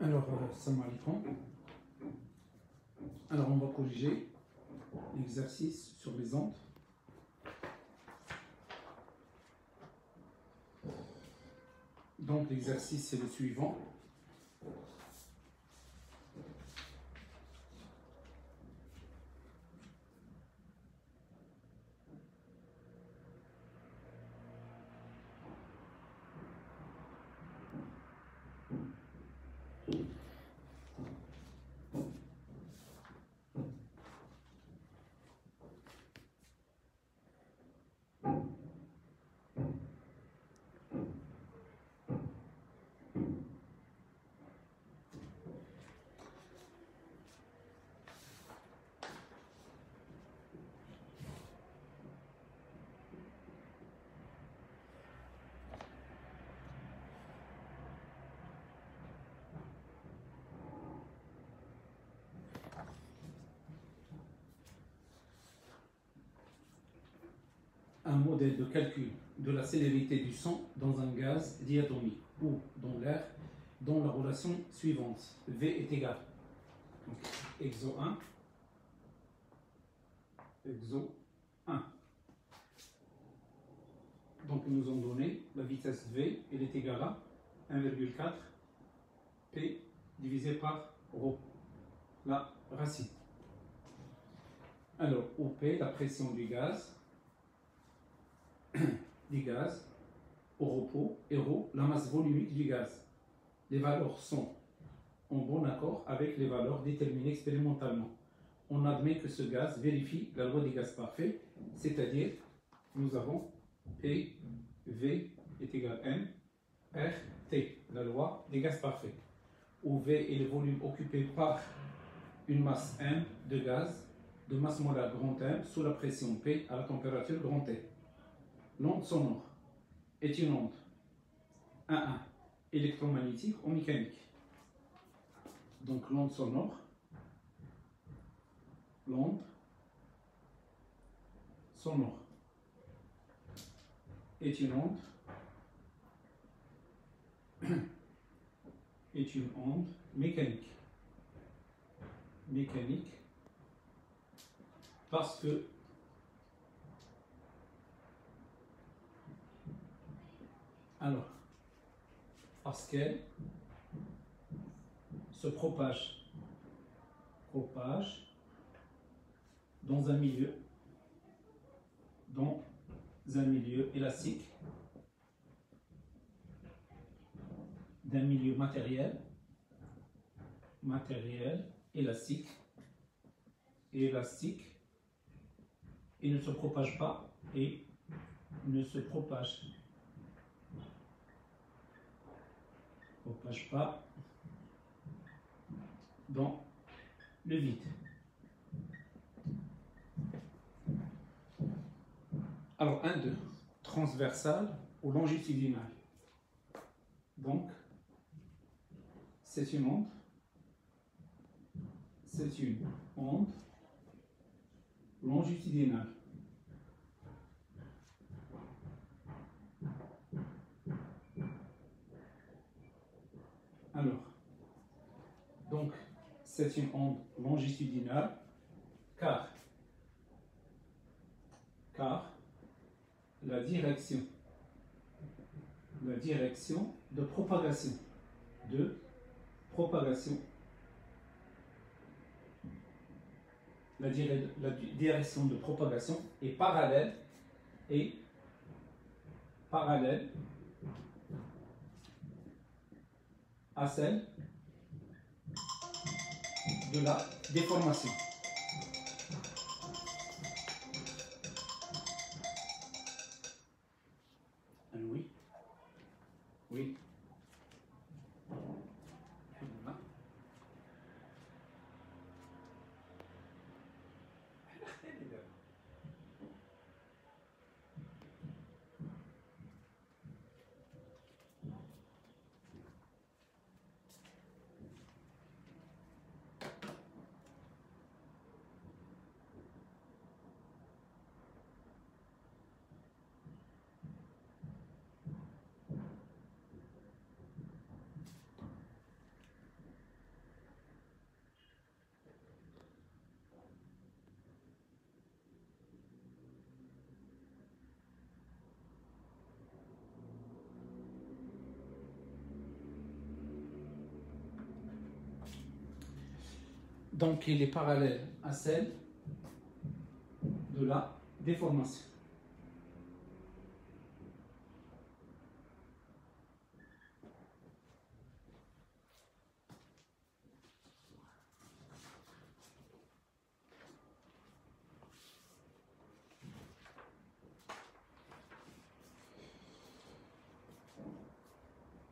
Alors, salam alaikum. Alors, on va corriger l'exercice sur les ondes. Donc, l'exercice, c'est le suivant. Un modèle de calcul de la célérité du son dans un gaz diatomique ou dans l'air dans la relation suivante. V est égal. Donc, exo 1, exo 1. Donc, ils nous ont donné la vitesse V, elle est égale à 1,4 P divisé par ρ, la racine. Alors, OP, la pression du gaz, au repos, et ρ, la masse volumique du gaz. Les valeurs sont en bon accord avec les valeurs déterminées expérimentalement. On admet que ce gaz vérifie la loi des gaz parfaits, c'est-à-dire nous avons P, V est égal à M, R, T, la loi des gaz parfaits, où V est le volume occupé par une masse M de gaz de masse molaire grand M sous la pression P à la température grand T. L'onde sonore est une onde 1,1 électromagnétique ou mécanique. Donc l'onde sonore, est une onde mécanique. Parce qu'elle se propage dans un milieu élastique, d'un milieu matériel élastique, et ne se propage pas dans le vide. Alors, 1, 2, transversal ou longitudinal. Donc, c'est une onde longitudinale. Alors, donc, c'est une onde longitudinale car la direction de propagation est parallèle à celle de la déformation. Oui. Donc il est parallèle à celle de la déformation.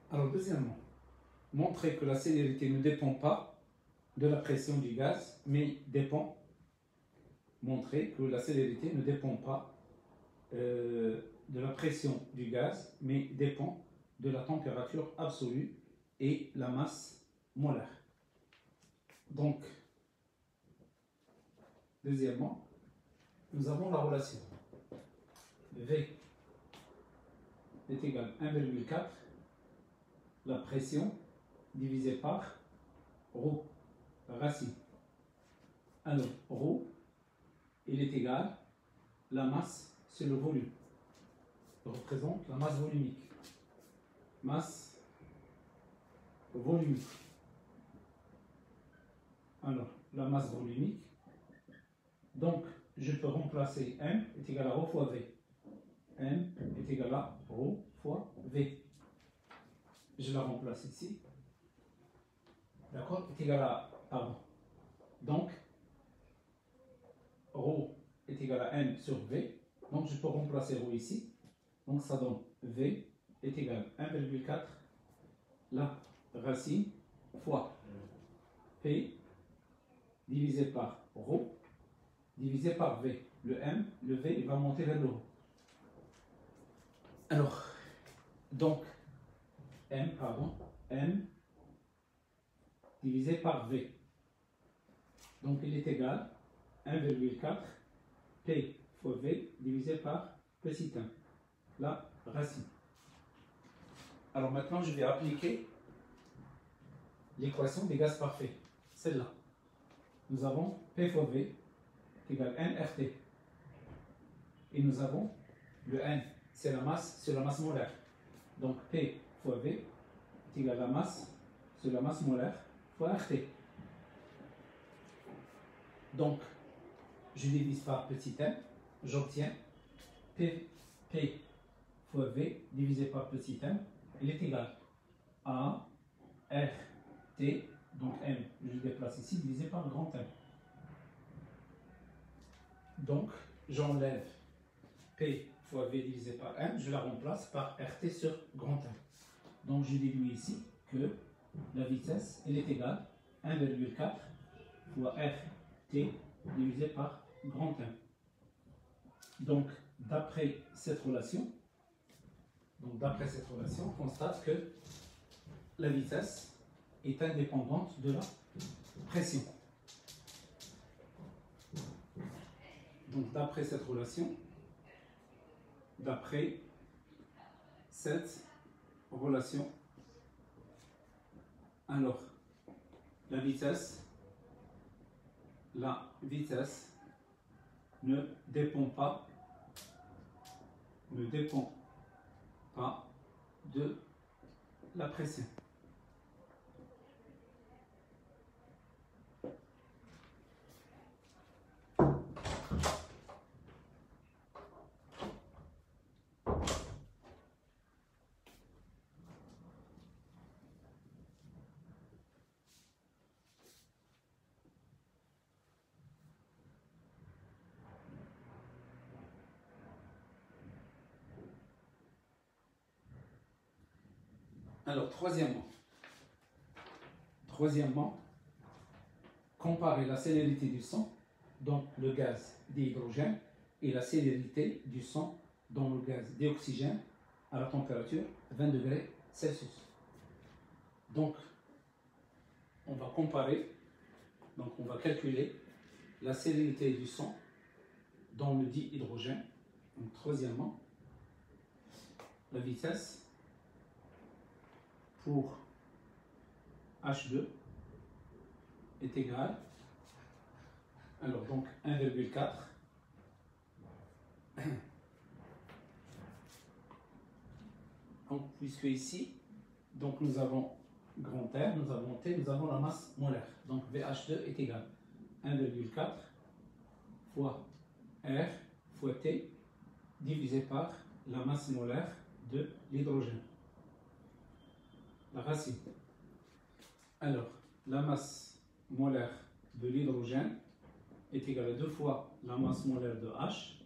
Alors deuxièmement, montrer que la célérité ne dépend pas de la pression du gaz, mais dépend, montrer que la célérité ne dépend pas de la pression du gaz, mais dépend de la température absolue et la masse molaire. Donc, deuxièmement, nous avons la relation V est égal à 1,4, la pression divisée par ρ, racine. Alors, ρ, il est égal, la masse, c'est le volume. Il représente la masse volumique. Masse volumique. Alors, la masse volumique. Donc, je peux remplacer M est égal à ρ fois V. M est égal à ρ fois V. Je la remplace ici. D'accord? Est égal à, pardon. Donc, ρ est égal à M sur V. Donc, je peux remplacer ρ ici. Donc, ça donne V est égal à 1,4 la racine fois P divisé par ρ divisé par V. Le M, le V, il va monter vers le haut. Alors, donc, M divisé par V. Donc, il est égal à 1,4 P fois V divisé par petit 1, la racine. Alors maintenant, je vais appliquer l'équation des gaz parfaits, celle-là. Nous avons P fois V est égal à nRT. Et nous avons le N, c'est la masse molaire. Donc P fois V est égal à la masse, c'est la masse molaire, fois RT. Donc, je divise par petit m, j'obtiens P fois V divisé par petit m, il est égal à RT, donc M, je le déplace ici, divisé par grand M. Donc, j'enlève P fois V divisé par M, je la remplace par RT sur grand M. Donc, je déduis ici que la vitesse, elle est égale à 1,4 fois RT divisé par grand M. Donc, d'après cette relation, on constate que la vitesse est indépendante de la pression. Donc, d'après cette relation, alors, la vitesse ne dépend pas de la pression. Alors, troisièmement, comparer la célérité du son dans le gaz d'hydrogène et la célérité du son dans le gaz d'oxygène à la température 20 degrés Celsius. Donc, on va comparer, donc on va calculer la célérité du son dans le dihydrogène. Donc, troisièmement, la vitesse pour H2 est égale, alors donc 1,4 donc puisque ici donc nous avons grand R, nous avons T, nous avons la masse molaire. Donc VH2 est égal à 1,4 fois R fois T divisé par la masse molaire de l'hydrogène. La racine. Alors, la masse molaire de l'hydrogène est égale à 2 fois la masse molaire de H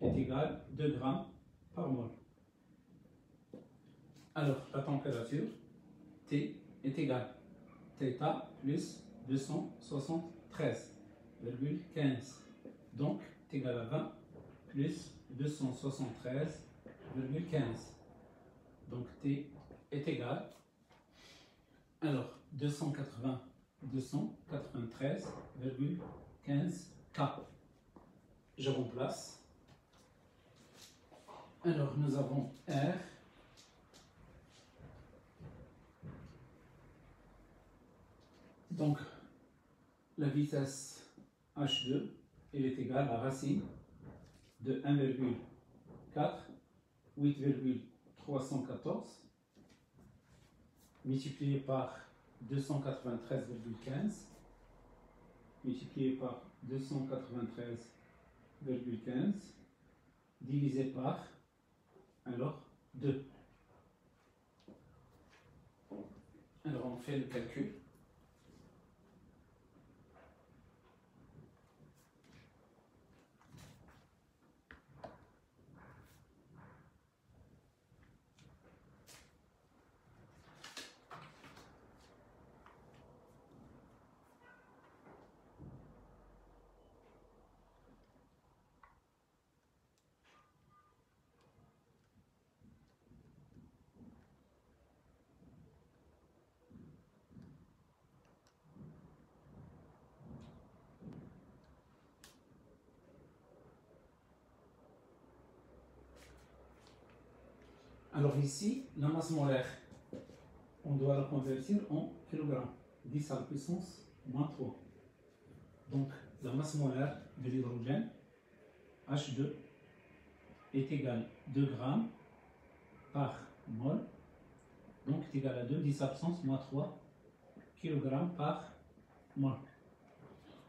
est égale à 2 grammes par mol. Alors, la température T est égale θ plus 273,15. Donc, est égal à 20 plus 273,15. Donc, T est égal. Alors, 293,15 K. Je remplace. Alors, nous avons R. Donc, la vitesse H2, elle est égale à la racine de 1,4, 8,314 multiplié par 293,15 multiplié par 293,15 divisé par alors 2. Alors on fait le calcul. Alors ici, la masse molaire, on doit la convertir en kilogrammes, 10 à la puissance moins 3. Donc la masse molaire de l'hydrogène, H2, est égale à 2 grammes par mol, donc est égal à 2, 10 à la puissance moins 3 kg par mol.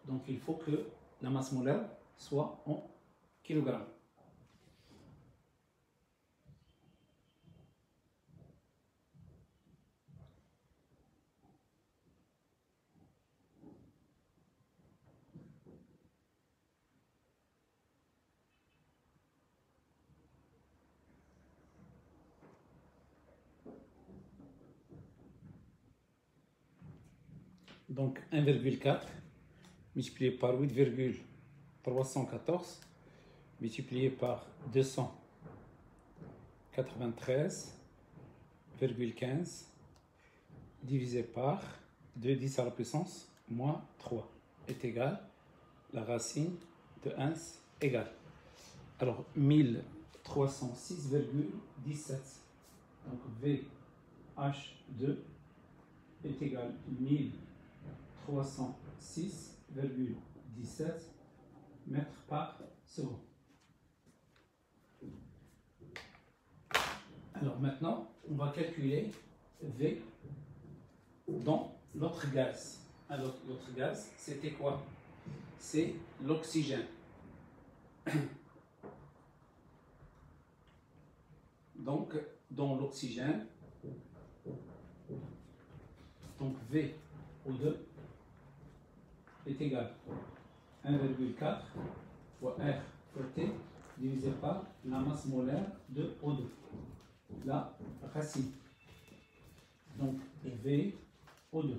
Donc il faut que la masse molaire soit en kilogrammes. Donc 1,4 multiplié par 8,314 multiplié par 293,15 divisé par 2, 10 à la puissance moins 3 est égal la racine de 1 égale. Alors 1306,17. Donc VH2 est égal à 1306,17 mètres par seconde. Alors maintenant, on va calculer V dans l'autre gaz. Alors l'autre gaz, c'était quoi? C'est l'oxygène. Donc, dans l'oxygène, donc VO2 est égal à 1,4 fois R fois T divisé par la masse molaire de O2, la racine. Donc VO2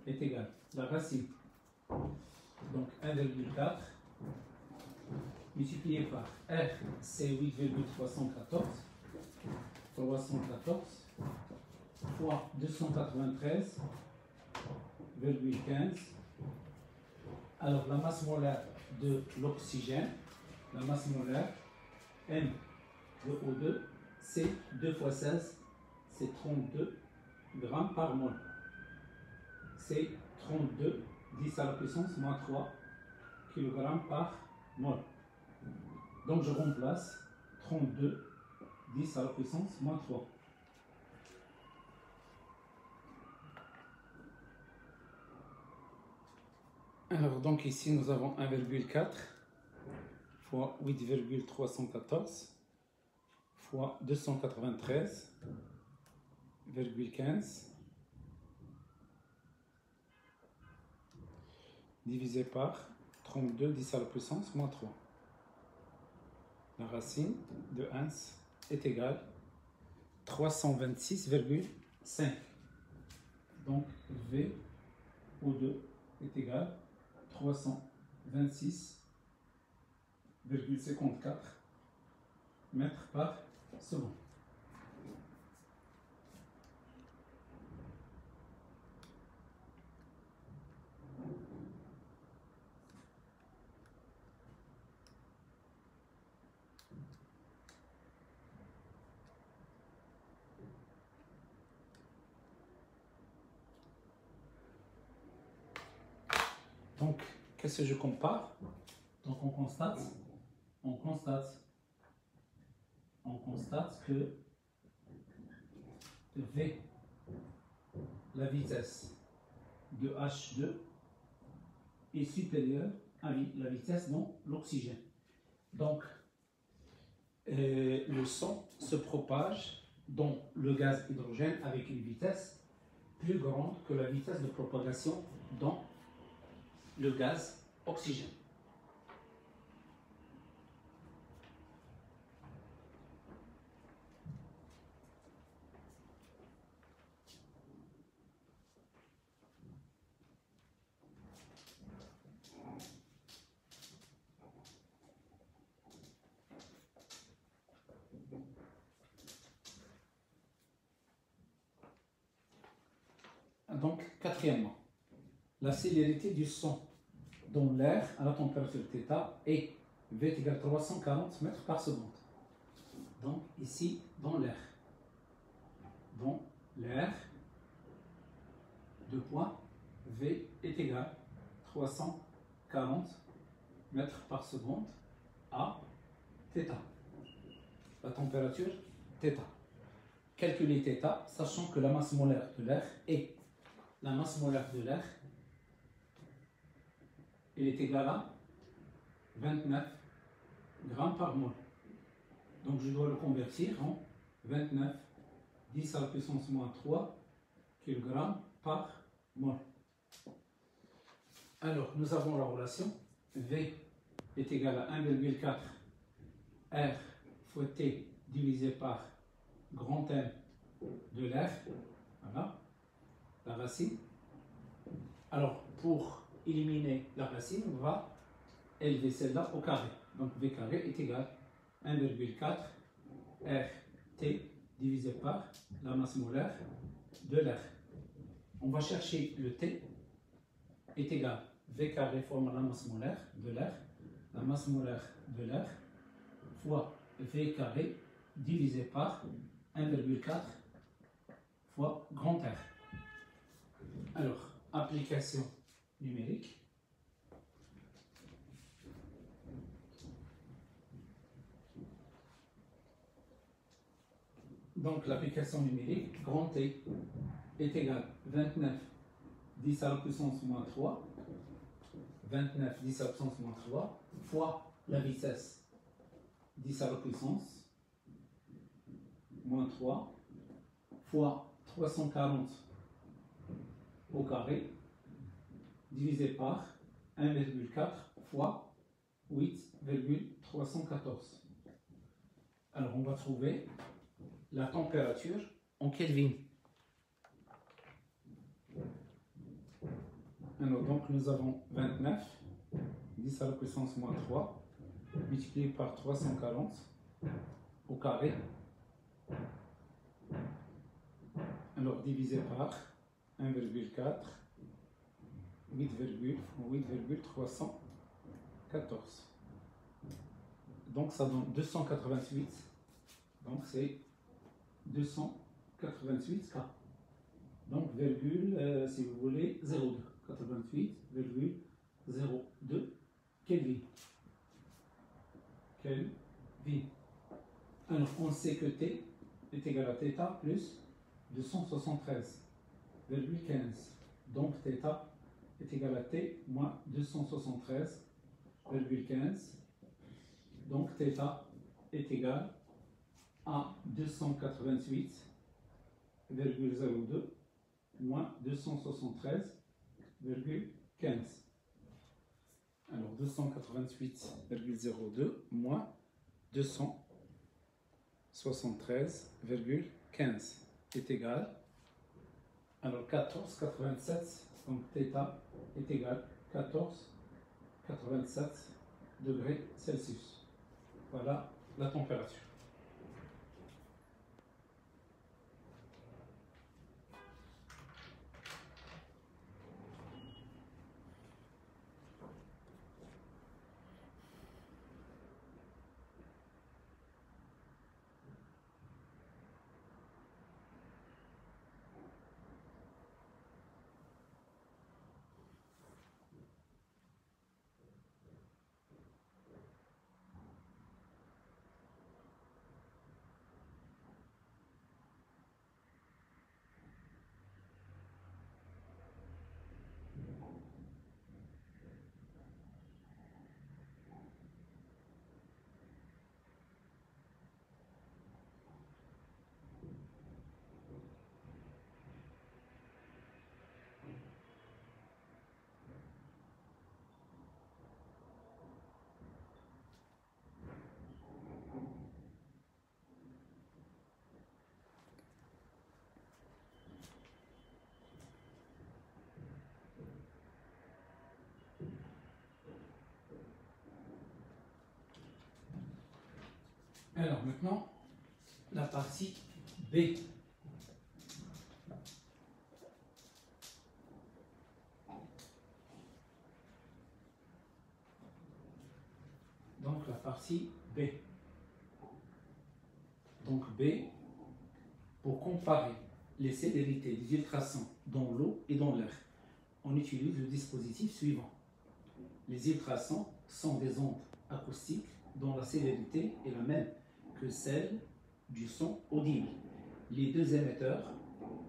est égal à la racine. Donc 1,4 multiplié par R, c'est 8,314 fois 293,15. Alors la masse molaire de l'oxygène, la masse molaire M de O2, c'est 2 fois 16, c'est 32 grammes par mol. C'est 32, 10 à la puissance moins 3 kg par mol. Donc je remplace 32, 10 à la puissance moins 3. Alors, donc ici, nous avons 1,4 fois 8,314 fois 293,15 divisé par 32 10 à la puissance moins 3. La racine de 1 est égale 326,5. Donc V O2 est égal 326,54 mètres par seconde. Donc, qu'est-ce que je compare? Donc, on constate que V, la vitesse de H2, est supérieure à la vitesse de l'oxygène. Donc, le son se propage dans le gaz hydrogène avec une vitesse plus grande que la vitesse de propagation dans le gaz oxygène. Donc, quatrièmement, la célérité du son dans l'air à la température θ est V est égal à 340 mètres par seconde. Donc, ici, dans l'air, deux points, V est égal à 340 mètres par seconde à θ. La température θ. Calculer θ, sachant que la masse molaire de l'air est elle est égale à 29 grammes par mol. Donc je dois le convertir en 29 10 à la puissance moins 3 kg par mol. Alors nous avons la relation V est égal à 1,4 R fois T divisé par grand M de l'air. Voilà la racine. Alors pour éliminer la racine, on va élever celle-là au carré. Donc V carré est égal à 1,4 RT divisé par la masse molaire de l'air. On va chercher le T est égal V carré fois la masse molaire de l'air. La masse molaire de l'air fois V carré divisé par 1,4 fois grand R. Alors, application numérique. Donc, l'application numérique, grand T est égal à 29 10 à la puissance moins 3, 29 10 à la puissance moins 3, fois la vitesse 10 à la puissance moins 3, fois 340 au carré, divisé par 1,4 fois 8,314. Alors, on va trouver la température en Kelvin. Alors, donc, nous avons 29, 10 à la puissance moins 3, multiplié par 340 au carré. Alors, divisé par 1,4, 8,314. Donc, ça donne 288. Donc, c'est 288 K. Donc, virgule, si vous voulez, 0,2. 88,02 Kelvin. Alors, on sait que T est égal à θ plus 273,15. Donc, θ est égal à T moins 273,15. Donc θ est égal à 288,02 moins 273,15. Alors 288,02 moins 273,15 est égal. Alors 14,87, donc θ est égal à 14,87 degrés Celsius. Voilà la température. Alors maintenant, la partie B. Donc la partie B. Donc B, pour comparer les célérités des ultrasons dans l'eau et dans l'air, on utilise le dispositif suivant. Les ultrasons sont des ondes acoustiques dont la célérité est la même que celle du son audible. Les deux émetteurs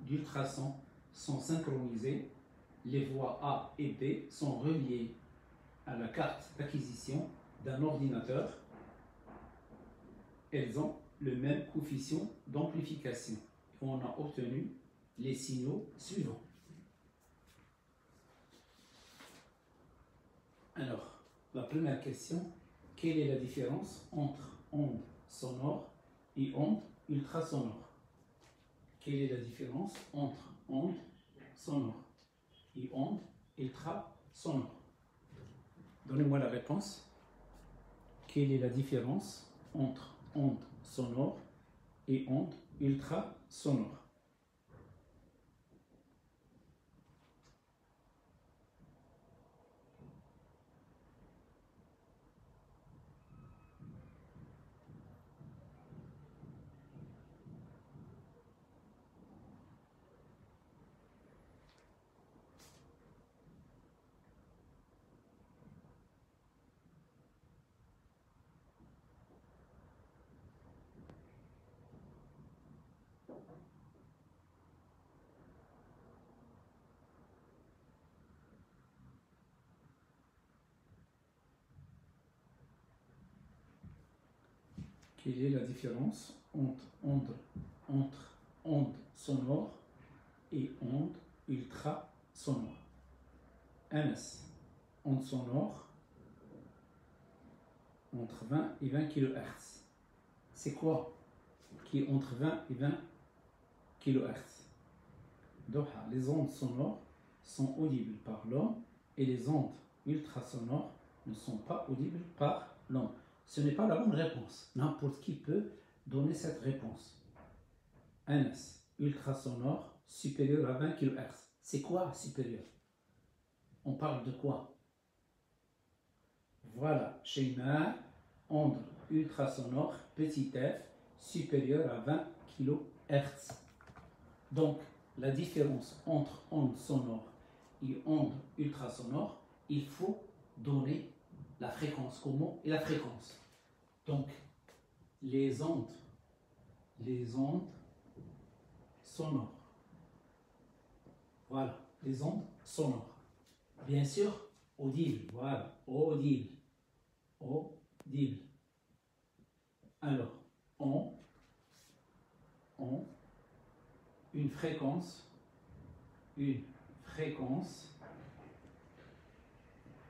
d'ultrasons sont synchronisés. Les voies A et B sont reliées à la carte d'acquisition d'un ordinateur. Elles ont le même coefficient d'amplification. On a obtenu les signaux suivants. Alors, la première question, quelle est la différence entre ondes sonores et ondes ultrasonores? Quelle est la différence entre ondes sonores et ondes ultrasonores? Donnez-moi la réponse. Quelle est la différence entre ondes sonores et ondes ultrasonores? Quelle est la différence entre ondes sonores et ondes ultrasonores? Anas, ondes sonores entre 20 et 20 kHz. C'est quoi qui est entre 20 et 20 kHz? Doha, les ondes sonores sont audibles par l'homme et les ondes ultrasonores ne sont pas audibles par l'homme. Ce n'est pas la bonne réponse. N'importe qui peut donner cette réponse. Anas, ultrasonore supérieur à 20 kHz. C'est quoi supérieur? On parle de quoi? Voilà, Sheima, onde ultrasonore, petit f, supérieur à 20 kHz. Donc, la différence entre ondes sonores et ondes ultrasonores, il faut donner la fréquence. Comment? Et la fréquence. Donc, les ondes sonores. Voilà, les ondes sonores. Bien sûr, audible. Voilà, audible. Audible. Alors, on, une fréquence,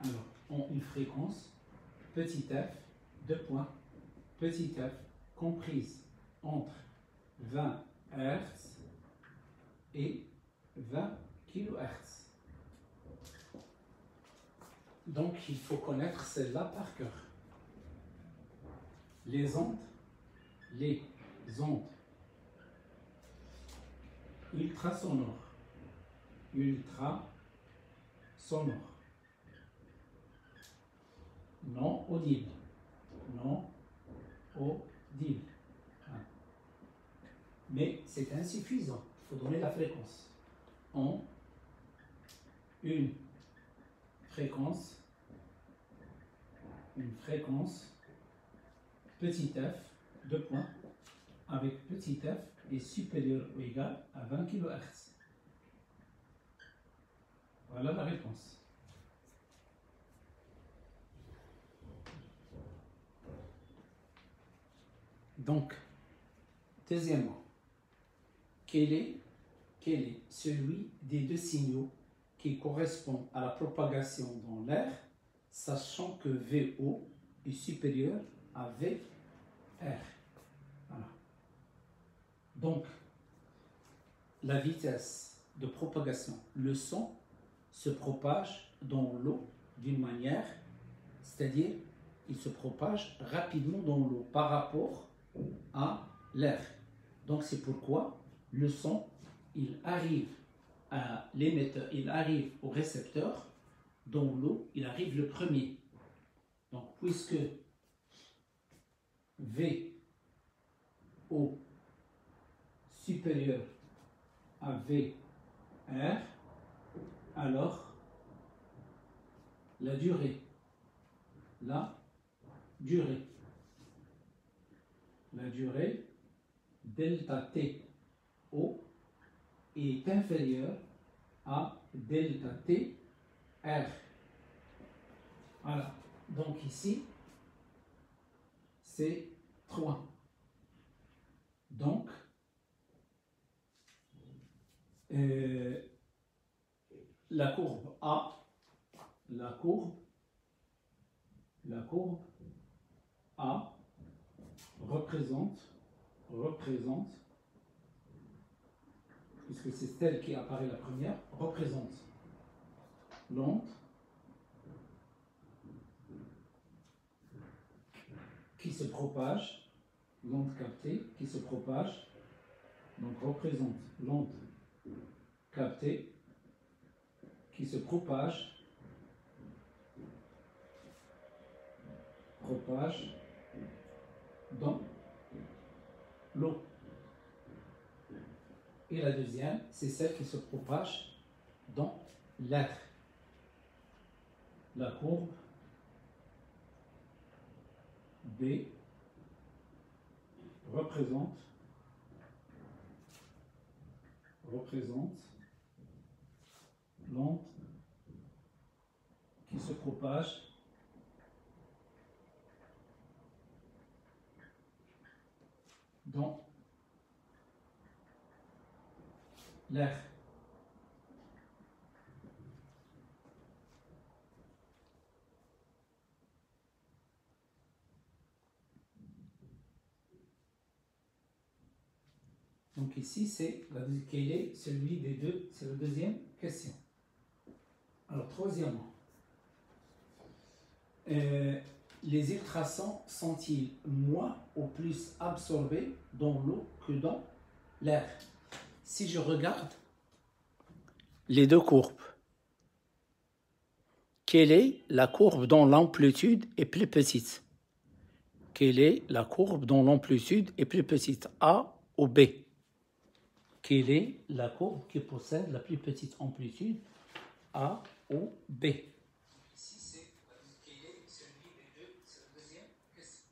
alors, une fréquence, petit f, deux points, petit f, comprise entre 20 Hz et 20 kHz. Donc, il faut connaître celle-là par cœur. Les ondes ultrasonores, non audibles, mais c'est insuffisant, il faut donner la fréquence. Une fréquence, petit f, deux points, avec petit f est supérieur ou égal à 20 kHz. Voilà la réponse. Donc, deuxièmement, quel est celui des deux signaux qui correspond à la propagation dans l'air, sachant que VO est supérieur à VR. Voilà. Donc, la vitesse de propagation, le son se propage dans l'eau d'une manière, c'est-à-dire il se propage rapidement dans l'eau par rapport à l'air. Donc c'est pourquoi le son, il arrive à l'émetteur, il arrive au récepteur, dans l'eau, il arrive le premier. Donc puisque VO supérieur à VR, alors la durée delta T O est inférieure à delta T R. Voilà. Donc ici, c'est 3. Donc, la courbe A, la courbe A représente, puisque c'est celle qui apparaît la première, représente l'onde qui se propage, l'onde captée qui se propage, donc représente l'onde captée qui se propage dans l'eau. Et la deuxième, c'est celle qui se propage dans l'air. La courbe B représente l'onde qui se propage dans l'air. Donc ici, c'est quel est celui des deux, c'est la deuxième question. Alors, troisièmement, les ultrasons sont-ils moins ou plus absorbés dans l'eau que dans l'air? Si je regarde les deux courbes, quelle est la courbe dont l'amplitude est plus petite? Quelle est la courbe dont l'amplitude est plus petite, A ou B? Quelle est la courbe qui possède la plus petite amplitude, A ou B? Ici, c'est quel est celui des deux, c'est la deuxième question.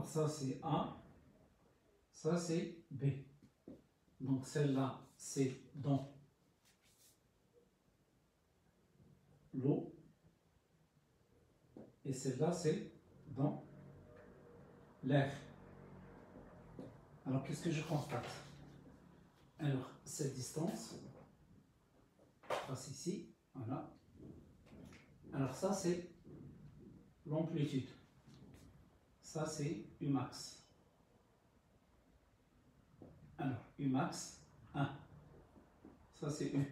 Alors ça c'est A, ça c'est B. Donc celle-là c'est dans l'eau et celle-là c'est dans l'air. Alors qu'est-ce que je constate? Alors cette distance passe ici, voilà. Alors ça c'est l'amplitude. Ça c'est Umax. Alors Umax 1. Ça c'est U.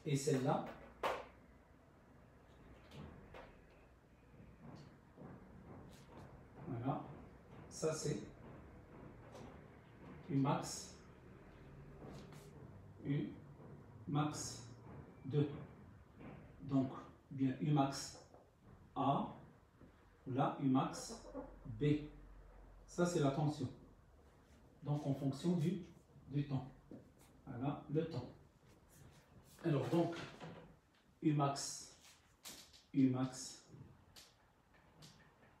Et celle-là, voilà, ça c'est Umax, Umax 2. Donc, bien Umax A, là Umax B. Ça c'est la tension. Donc en fonction du temps. Voilà le temps. Alors donc, Umax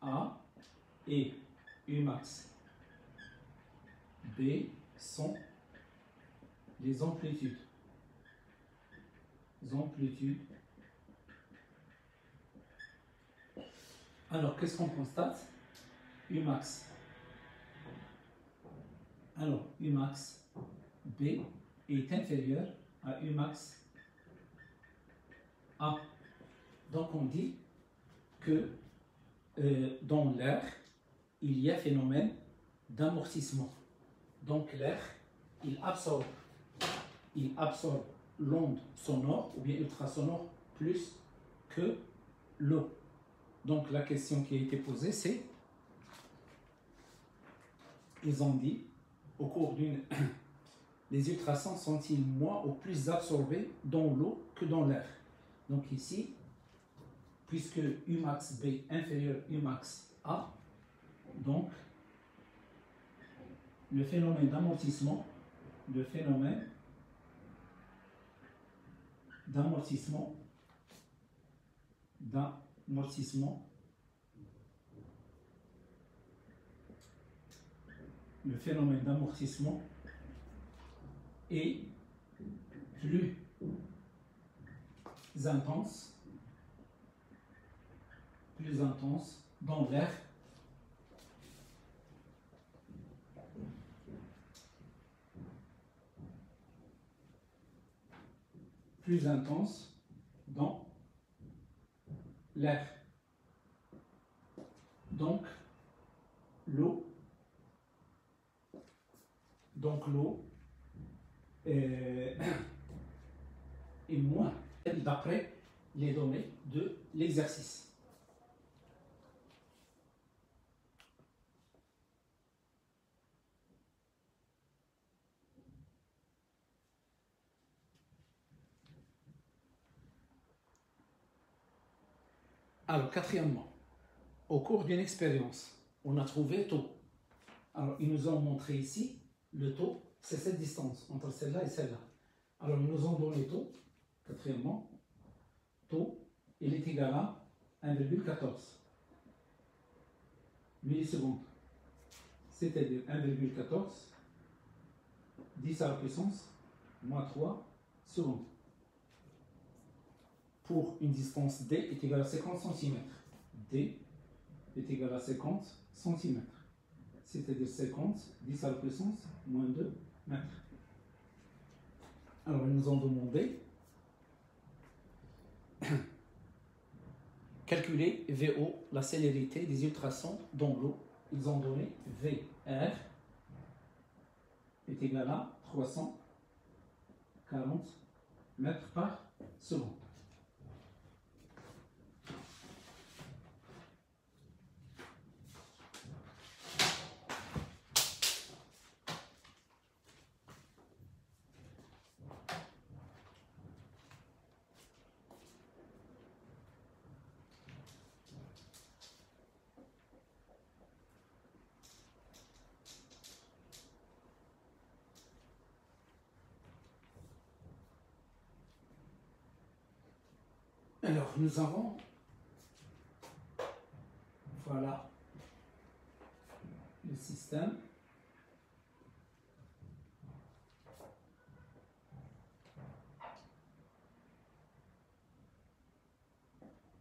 A et Umax B sont les amplitudes. Alors, qu'est-ce qu'on constate? Umax. Alors, Umax B est inférieur à Umax A. Donc, on dit que dans l'air, il y a phénomène d'amortissement. Donc, l'air, il absorbe l'onde sonore ou bien ultrasonore plus que l'eau. Donc la question qui a été posée, c'est, ils ont dit, au cours d'une, les ultrasons sont-ils moins ou plus absorbés dans l'eau que dans l'air? Donc ici, puisque Umax B inférieur Umax A, donc le phénomène d'amortissement, le phénomène d'amortissement est plus intense dans l'air Donc l'eau est moins d'après les données de l'exercice. Alors, quatrièmement, au cours d'une expérience, on a trouvé taux. Alors, ils nous ont montré ici, le taux, c'est cette distance entre celle-là et celle-là. Alors, ils nous ont donné taux, quatrièmement, taux, il est égal à 1,14 millisecondes. C'est-à-dire 1,14, 10 à la puissance, moins 3 secondes. Pour une distance D est égale à 50 cm. D est égal à 50 cm. C'est-à-dire 50, 10 à la puissance, moins 2 mètres. Alors, ils nous ont demandé calculer VO, la célérité des ultrasons dans l'eau. Ils ont donné VR est égal à 340 mètres par seconde. Alors, nous avons, voilà, le système.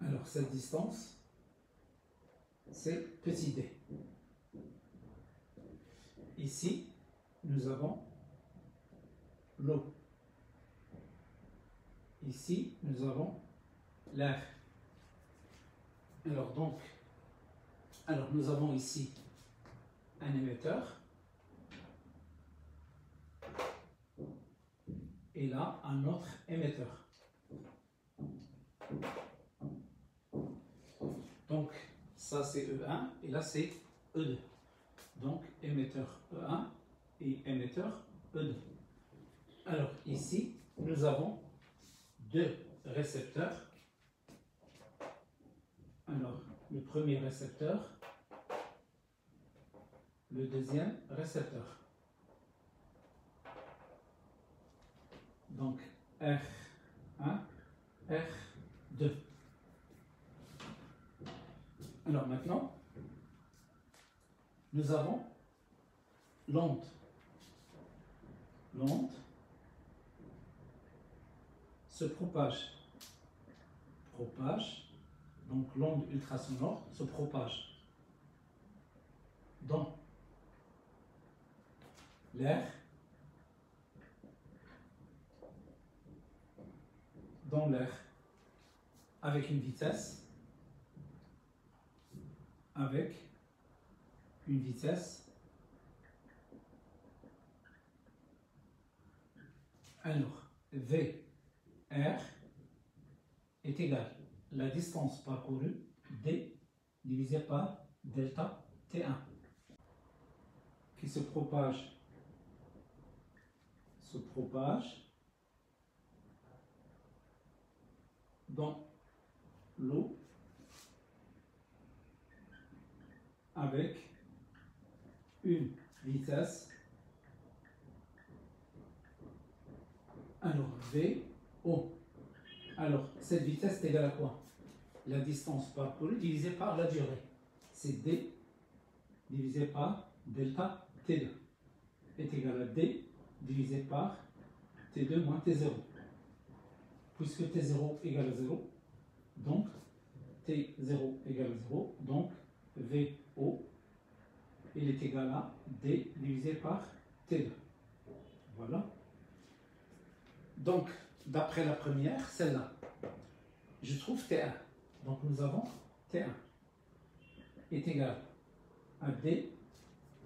Alors, cette distance, c'est petit d. Ici, nous avons l'eau. Ici, nous avons l'air. Alors, nous avons ici un émetteur. Et là, un autre émetteur. Donc, ça c'est E1 et là c'est E2. Donc, émetteur E1 et émetteur E2. Alors, ici, nous avons deux récepteurs. Alors, le premier récepteur, le deuxième récepteur. Donc, R1, R2. Alors maintenant, nous avons l'onde. L'onde se propage. Donc l'onde ultrasonore se propage dans l'air, avec une vitesse, alors VR est égal à la distance parcourue D divisé par delta T1 qui se propage dans l'eau avec une vitesse, alors VO. Alors, cette vitesse est égale à quoi? La distance parcourue divisée par la durée. C'est D divisé par delta T2 est égal à D divisé par T2 moins T0. Puisque T0 égale à 0, donc T0 égale à 0, donc VO, il est égal à D divisé par T2. Voilà. Donc, d'après la première, celle-là, je trouve T1. Donc, nous avons T1 est égal à D,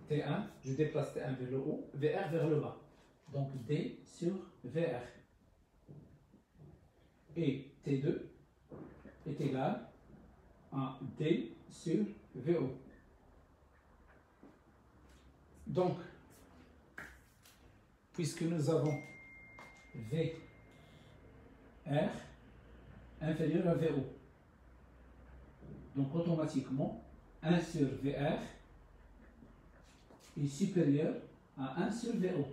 T1, je déplace T1 vers le haut, VR vers le bas. Donc, D sur VR. Et T2 est égal à D sur VO. Donc, puisque nous avons VR inférieur à VO, donc automatiquement 1 sur VR est supérieur à 1 sur VO.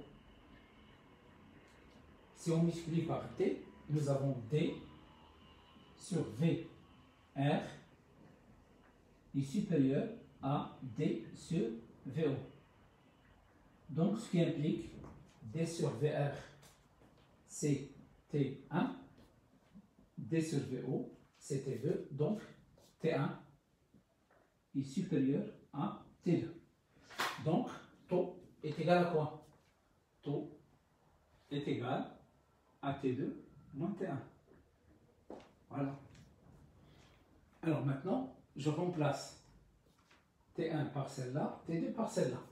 Si on multiplie par T, nous avons D sur VR est supérieur à D sur VO. Donc, ce qui implique D sur VR, c'est T1, D sur VO, c'est T2, donc T1 est supérieur à T2. Donc, taux est égal à quoi? Taux est égal à T2 moins T1. Voilà. Alors maintenant, je remplace T1 par celle-là, T2 par celle-là.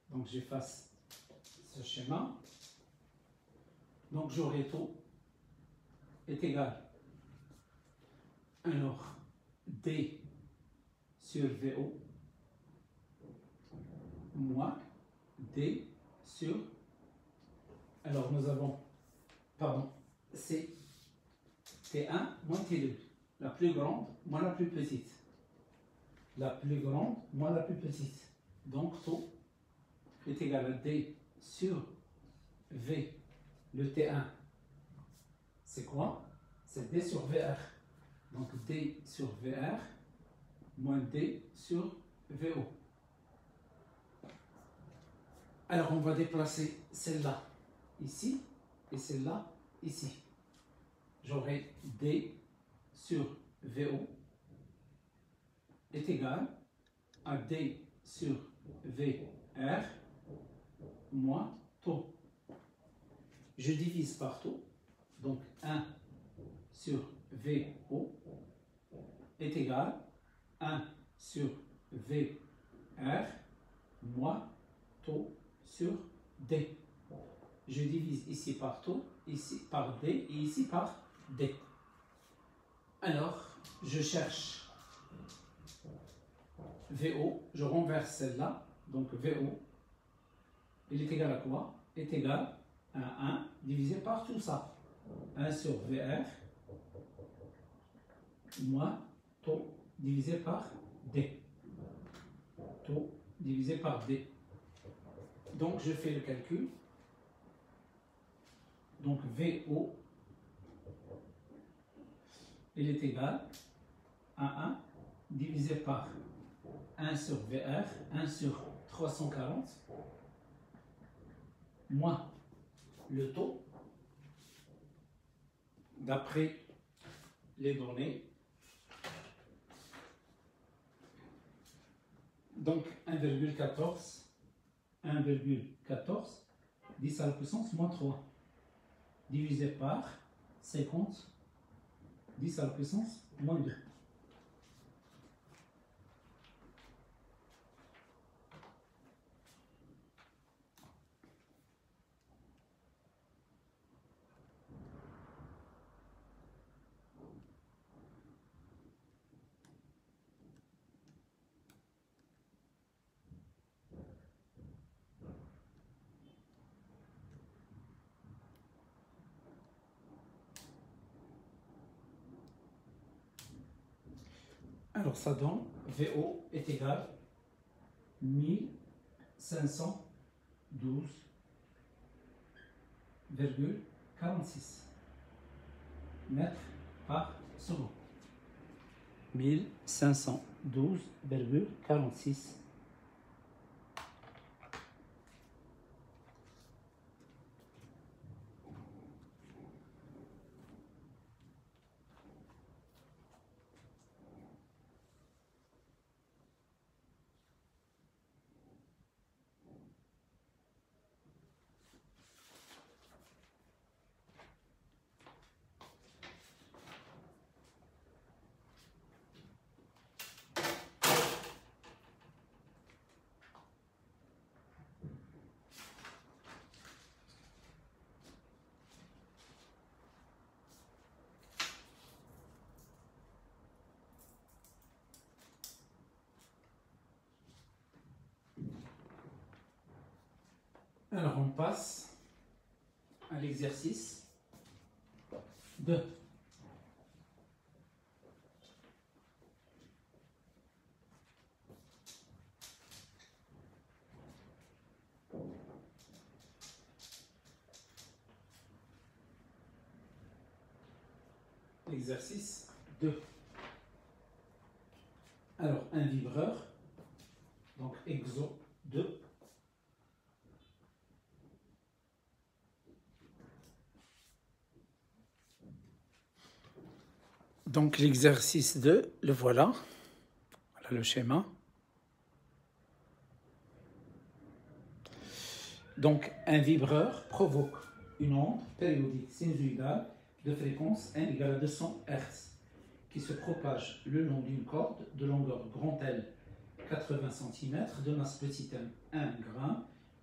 Donc j'efface ce schéma. Donc j'aurai taux est égal. Alors D sur VO moins D sur... Alors nous avons, pardon, c'est T1 moins T2. La plus grande moins la plus petite. La plus grande moins la plus petite. Donc taux est égal à D sur V. Le T1, c'est quoi? C'est D sur VR. Donc D sur VR moins D sur VO. Alors, on va déplacer celle-là ici et celle-là ici. J'aurai D sur VO est égal à D sur VR moins taux. Je divise par taux, donc 1 sur VO est égal à 1 sur VR moins taux sur D. Je divise ici par taux, ici par D et ici par D. Alors, je cherche VO, je renverse celle-là, donc VO, il est égal à quoi? Est égal à 1 divisé par tout ça. 1 sur VR moins taux divisé par D. Taux divisé par D. Donc, je fais le calcul. Donc, VO, il est égal à 1 divisé par 1 sur VR, 1 sur 340, moins le taux, d'après les données. Donc 1,14, 10 à la puissance moins 3, divisé par 50, 10 à la puissance moins 2. Alors ça donne VO est égal à 1512,46 mètres par seconde. 1512,46. Alors on passe à l'exercice 2. Exercice 2. Alors, un vibreur, donc exo 2. Donc, l'exercice 2, le voilà. Voilà le schéma. Donc, un vibreur provoque une onde périodique sinusoïdale de fréquence n égale à 200 Hz qui se propage le long d'une corde de longueur grand L 80 cm, de masse petit m 1 g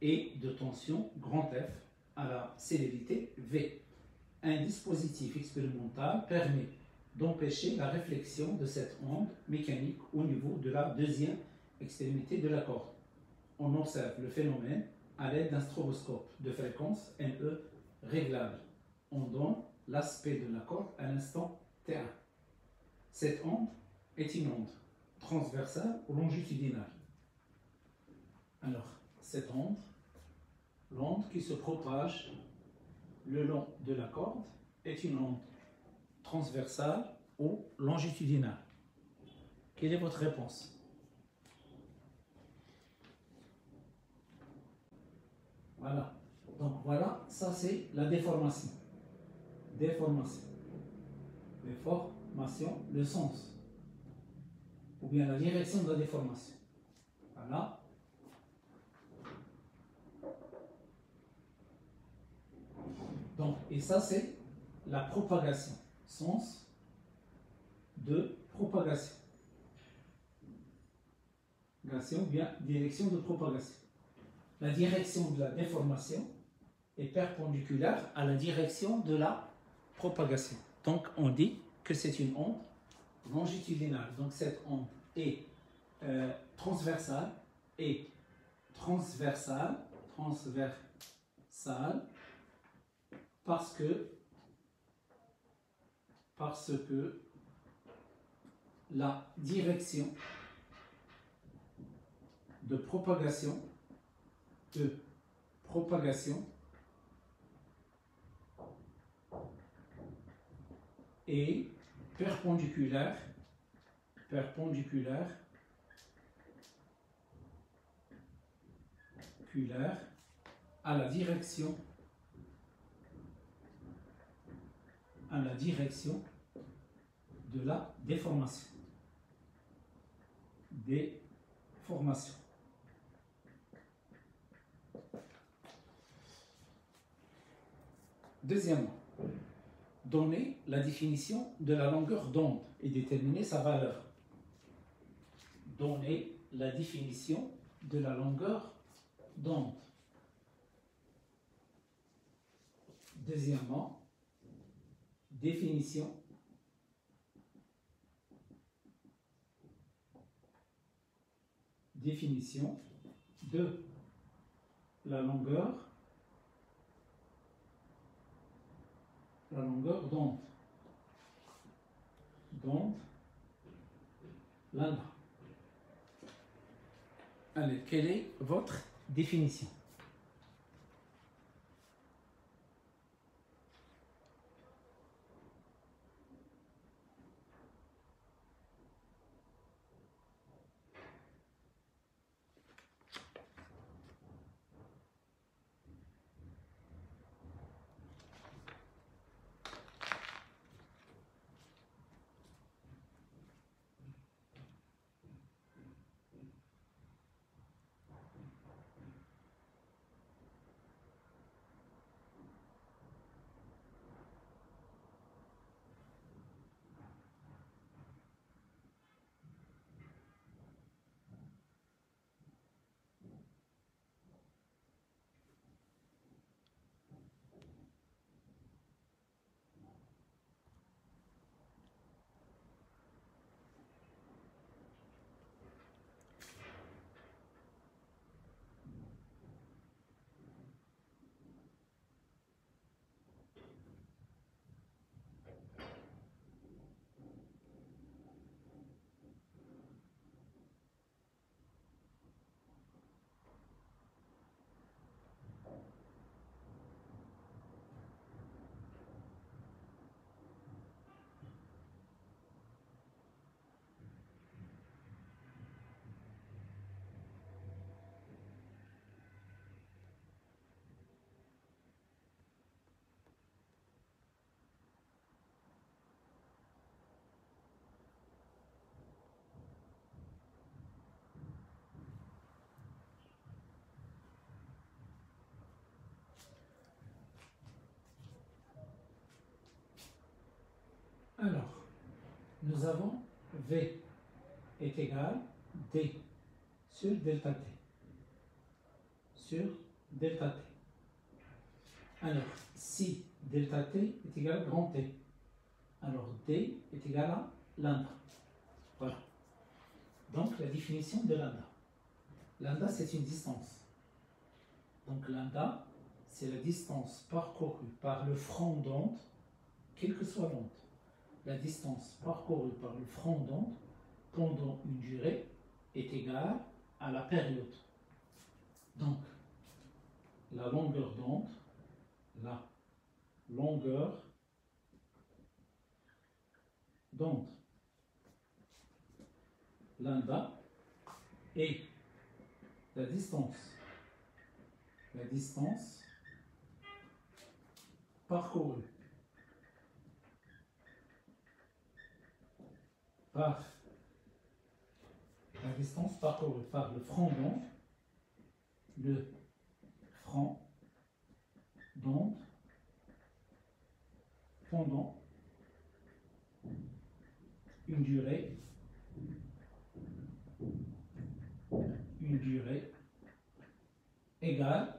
et de tension grand F à la célérité V. Un dispositif expérimental permet d'empêcher la réflexion de cette onde mécanique au niveau de la deuxième extrémité de la corde. On observe le phénomène à l'aide d'un stroboscope de fréquence NE réglable. On donne l'aspect de la corde à l'instant T1. Cette onde est une onde transversale ou longitudinale. Alors, cette onde, l'onde qui se propage le long de la corde, est une onde transversale ou longitudinale. Quelle est votre réponse? Voilà. Donc voilà, ça c'est la déformation. Déformation. Déformation, le sens. Ou bien la direction de la déformation. Voilà. Donc, et ça c'est la propagation. Sens de propagation. Ou bien direction de propagation. La direction de la déformation est perpendiculaire à la direction de la propagation. Donc on dit que c'est une onde longitudinale. Donc cette onde est transversale parce que la direction de propagation est perpendiculaire à la direction de la déformation. Deuxièmement, donner la définition de la longueur d'onde et déterminer sa valeur. Donner la définition de la longueur d'onde. Deuxièmement, définition de la longueur d'onde. Lambda. Allez, quelle est votre définition? Alors, nous avons V est égal D sur delta T. Alors, si delta T est égal à grand T, alors D est égal à lambda. Voilà. Donc, la définition de lambda. Lambda, c'est une distance. Donc, lambda, c'est la distance parcourue par le front d'onde, quelle que soit l'onde. La distance parcourue par le front d'onde pendant une durée est égale à la période. Donc, la longueur d'onde, lambda, est la distance la distance parcourue par la distance parcourue par le front d'onde, le front d'onde pendant une durée égale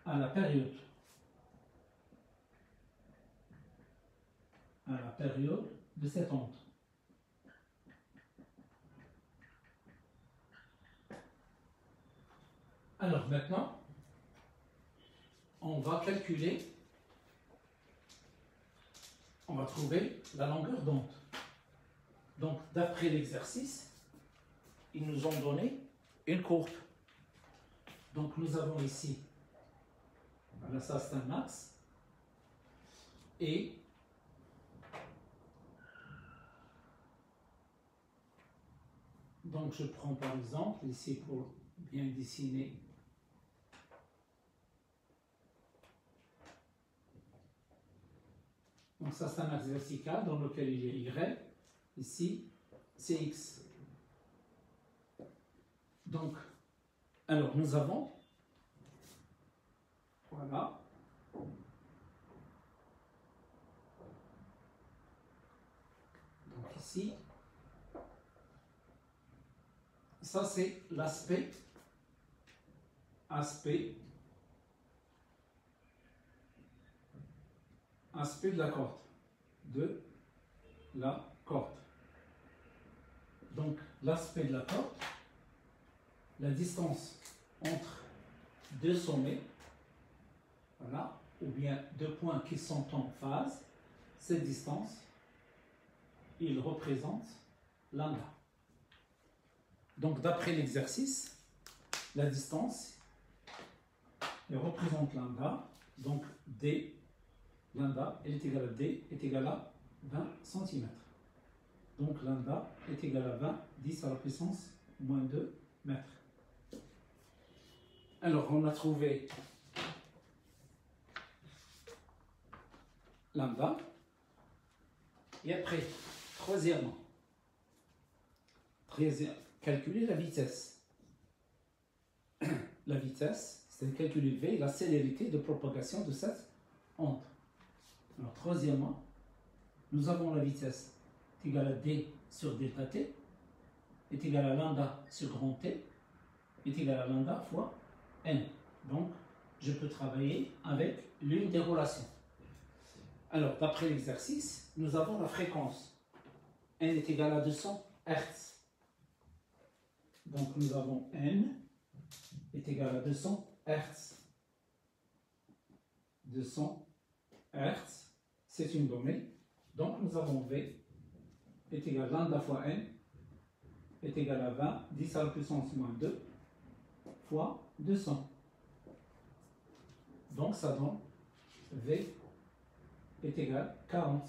à la période de cette onde. Alors maintenant, on va calculer, on va trouver la longueur d'onde. Donc d'après l'exercice, ils nous ont donné une courbe. Donc nous avons ici, voilà, ça c'est un axe, et donc je prends par exemple ici pour bien dessiner donc ça c'est un axe vertical dans lequel il y a Y, ici c'est X. Donc, alors nous avons, voilà, donc ici, ça c'est l'aspect de la corde. Donc l'aspect de la corde, la distance entre deux sommets, voilà, ou bien deux points qui sont en phase, cette distance, il représente lambda. Donc d'après l'exercice, la distance, elle représente lambda, donc D, lambda, elle est égale à D, est égale à 20 cm. Donc lambda est égal à 20, 10 à la puissance moins 2 mètres. Alors on a trouvé lambda. Et après, troisièmement, calculer la vitesse. La vitesse, c'est calculer V, la célérité de propagation de cette onde. Alors troisièmement, nous avons la vitesse égale à D sur delta T, est égal à lambda sur grand T, est égal à lambda fois N. Donc, je peux travailler avec l'une des relations. Alors, d'après l'exercice, nous avons la fréquence. N est égal à 200 Hz. Donc, nous avons N est égal à 200 Hz. 200 Hz, c'est une donnée. Donc, nous avons V est égal à lambda fois N est égal à 20, 10 à la puissance moins 2 fois 200. Donc, ça donne V est égal à 40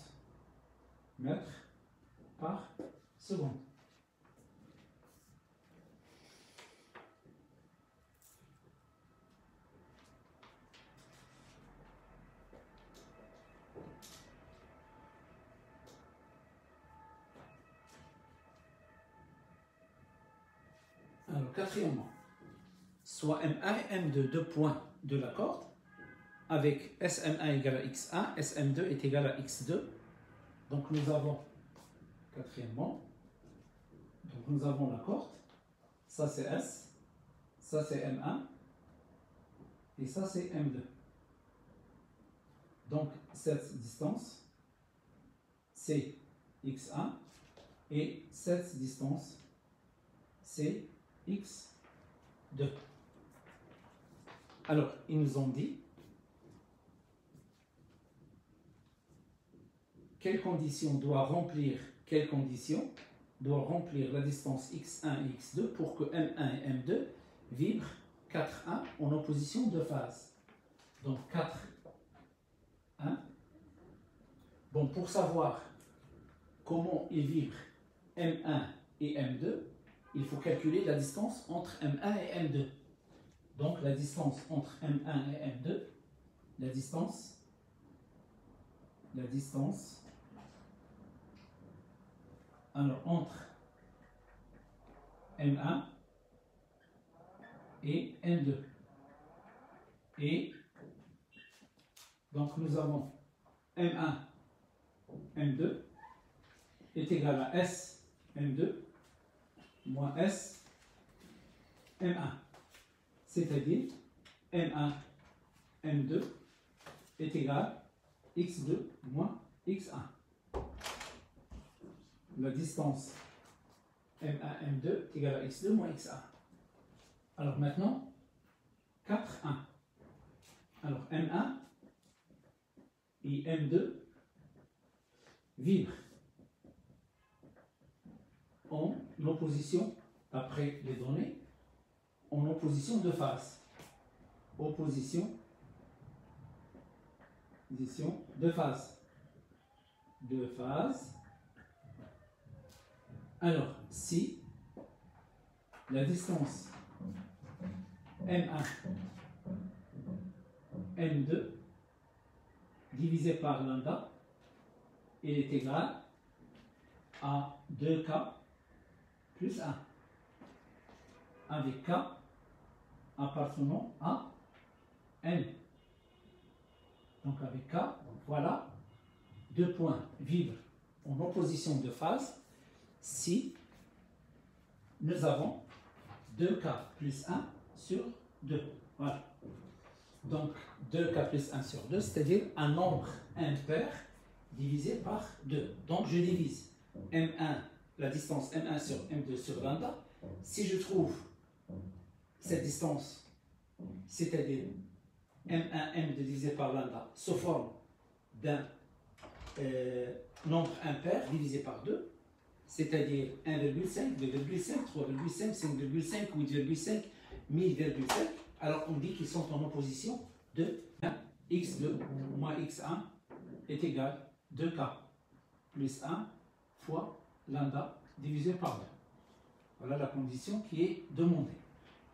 mètres par seconde. Alors, quatrièmement, soit M1 et M2, deux points de la corde, avec SM1 égale à X1, SM2 est égal à X2. Donc nous avons, quatrièmement, donc nous avons la corde, ça c'est S, ça c'est M1, et ça c'est M2. Donc cette distance, c'est X1, et cette distance, c'est X2. Alors, ils nous ont dit quelles conditions doit remplir la distance X1 et X2 pour que M1 et M2 vibrent 4,1 en opposition de phase. Donc 4,1 Bon, pour savoir comment ils vibrent M1 et M2, il faut calculer la distance entre M1 et M2. Donc la distance entre M1 et M2, la distance alors entre M1 et M2. Et donc nous avons M1, M2 est égal à S, M2 moins S, M1. C'est-à-dire M1, M2 est égal à X2 moins X1. La distance M1, M2 est égale à X2 moins X1. Alors maintenant, 4, 1. Alors M1 et M2 vibrent en opposition, après les données, en opposition de phase. Opposition de phase. De phase. Alors, si la distance M1, M2 divisé par lambda, il est égal à 2K plus 1, avec K appartenant à N. Donc avec K, voilà, deux points vibrent en opposition de phase si nous avons 2K plus 1 sur 2. Voilà. Donc 2K plus 1 sur 2, c'est-à-dire un nombre impair divisé par 2. Donc je divise M1, la distance M1 sur M2 sur lambda. Si je trouve cette distance, c'est-à-dire M1, M2 divisé par lambda, sous forme d'un nombre impair divisé par 2, c'est-à-dire 1,5, 2,5, 3,5, 5,5, 8,5, 1000,5, alors on dit qu'ils sont en opposition de 1, x2 moins x1 est égal à 2k plus 1 fois lambda divisé par 2. Voilà la condition qui est demandée.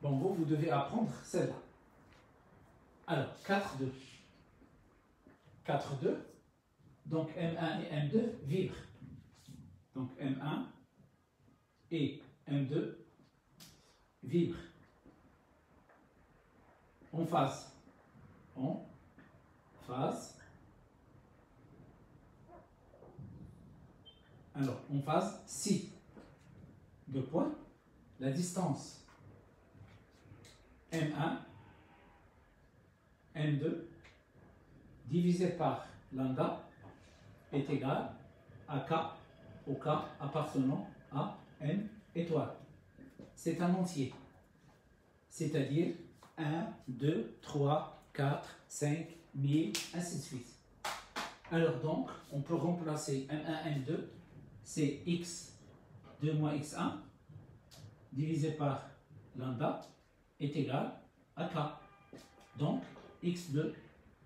Bon, vous devez apprendre celle-là. Alors, 4,2. 4,2. Donc, M1 et M2 vibrent. Donc, M1 et M2 vibrent en phase. En phase. Alors, en phase, si, deux points, la distance M1, M2 divisé par lambda est égal à K, au K appartenant à N étoile. C'est un entier, c'est-à-dire 1, 2, 3, 4, 5, 1000, ainsi de suite. Alors donc, on peut remplacer M1, M2, c'est x2 moins x1 divisé par lambda est égal à K. Donc, x2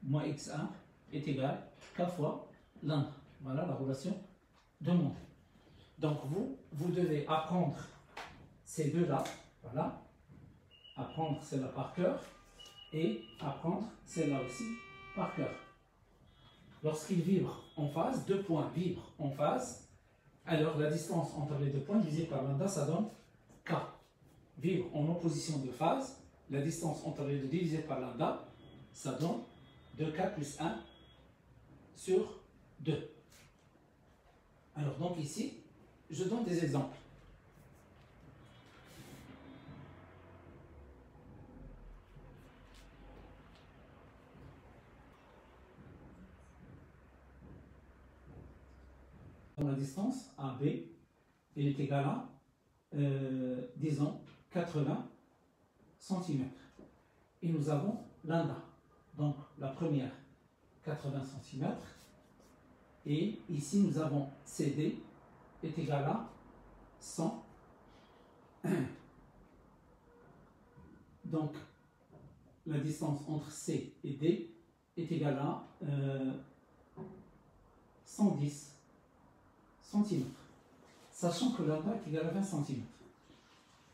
moins x1 est égal à K fois lambda. Voilà la relation demandée. Donc, vous devez apprendre ces deux-là, voilà, apprendre celle-là par cœur et apprendre celle-là aussi par cœur. Lorsqu'ils vibrent en phase, deux points vibrent en phase, alors la distance entre les deux points divisée par lambda, ça donne K. Vibre en opposition de phase, la distance entre les deux divisée par lambda, ça donne 2K plus 1 sur 2. Alors donc ici, je donne des exemples. La distance AB, elle est égale à, disons, 80 cm. Et nous avons lambda. Donc la première, 80 cm. Et ici, nous avons CD est égal à 100. Donc, la distance entre C et D est égale à 110 cm. Sachant que lambda est égal à 20 cm.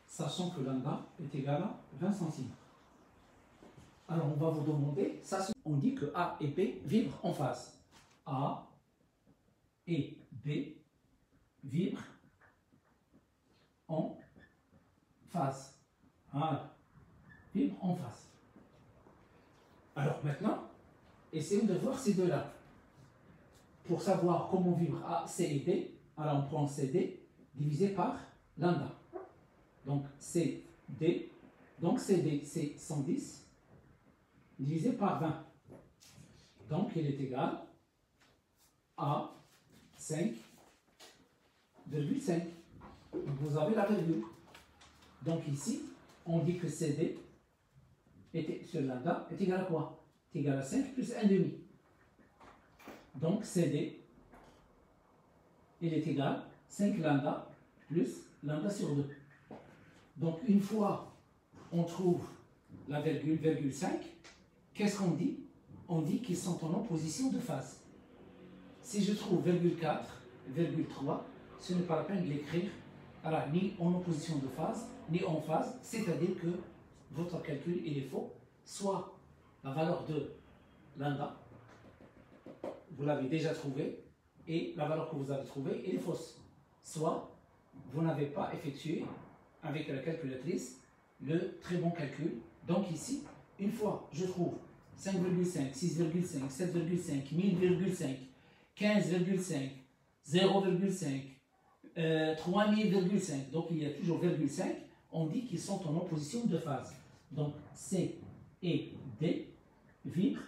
Sachant que lambda est égal à 20 cm. Alors, on va vous demander, ça, on dit que A et B vibrent en phase. A et B vibrent en phase. A vibre en phase. Alors maintenant, essayons de voir ces deux-là. Pour savoir comment vibre A, C et D, alors on prend CD divisé par lambda. Donc CD, donc CD c'est 110 divisé par 20. Donc il est égal à 5,5. Vous avez la virgule. Donc ici, on dit que CD sur lambda est égal à quoi? C'est égal à 5 plus 1,5. Donc CD, il est égal à 5 lambda plus lambda sur 2. Donc une fois on trouve la virgule, virgule 5, qu'est-ce qu'on dit? On dit qu'ils sont en opposition de phase. Si je trouve virgule 4, virgule 3, ce n'est pas la peine de l'écrire ni en opposition de phase, ni en phase, c'est-à-dire que votre calcul il est faux. Soit la valeur de lambda, vous l'avez déjà trouvée, et la valeur que vous avez trouvée, elle est fausse. Soit vous n'avez pas effectué avec la calculatrice le très bon calcul. Donc ici, une fois je trouve 5,5, 6,5, 7,5, 1000,5, 15,5, 0,5, 3000,5, donc il y a toujours 0,5, on dit qu'ils sont en opposition de phase. Donc C et D vibrent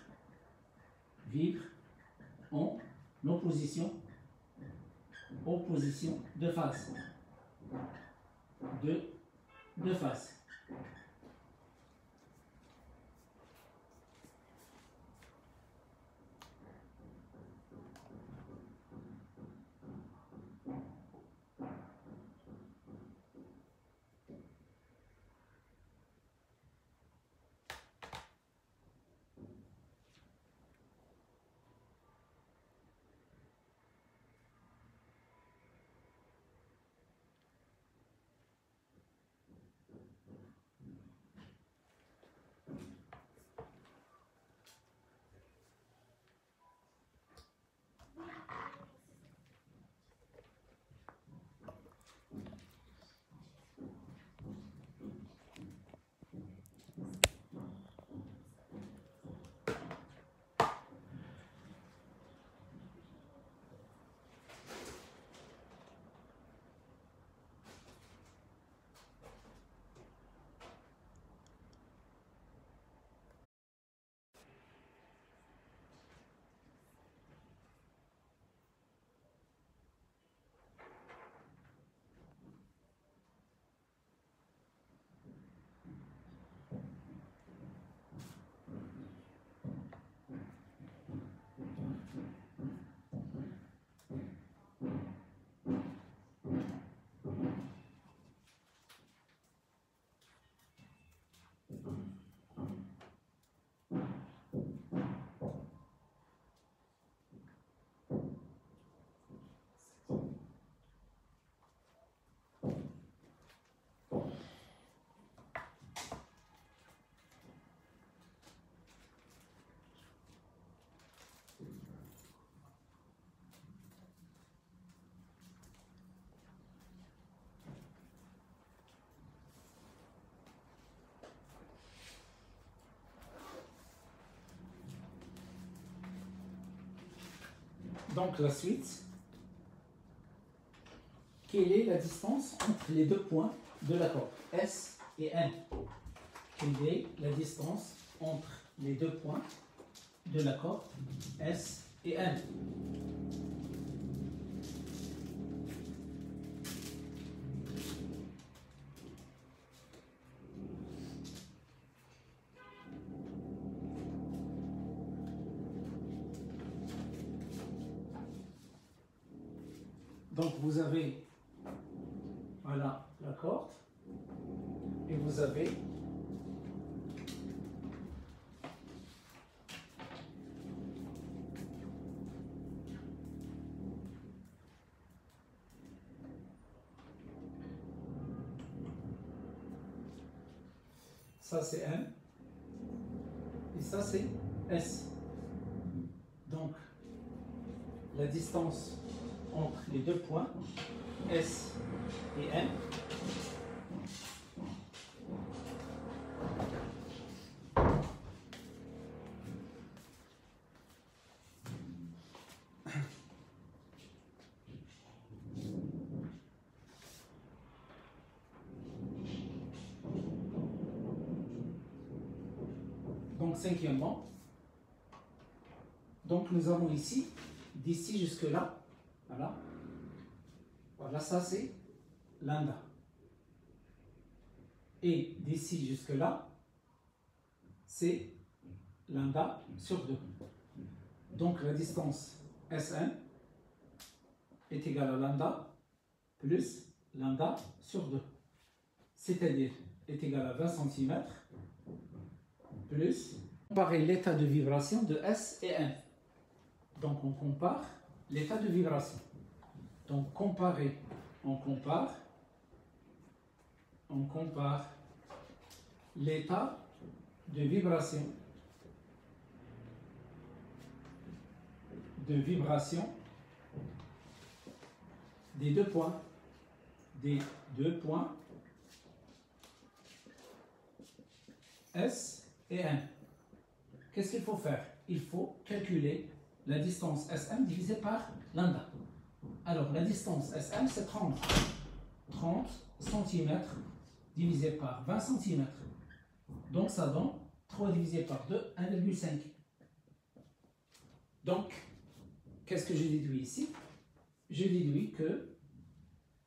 en opposition de phase. De phase. Donc la suite, quelle est la distance entre les deux points de l'accord S et N? Quelle est la distance entre les deux points de l'accord S et N? Donc vous avez, voilà, la corde, et vous avez ça c'est M, et ça c'est S. Donc, la distance entre les deux points, S et M, donc cinquièmement, donc nous avons ici, d'ici jusque là, voilà, voilà, ça c'est lambda. Et d'ici jusque là, c'est lambda sur 2. Donc la distance Sn est égale à lambda plus lambda sur 2. C'est-à-dire est égal à 20 cm plus comparer l'état de vibration de S et N. Donc on compare l'état de vibration. Donc comparer, on compare l'état de vibration des deux points S et N. Qu'est-ce qu'il faut faire? Il faut calculer la distance SM divisée par lambda. Alors la distance SM c'est 30 cm divisé par 20 cm. Donc ça donne 3 divisé par 2, 1,5. Donc, qu'est-ce que j'ai déduit ici? J'ai déduit que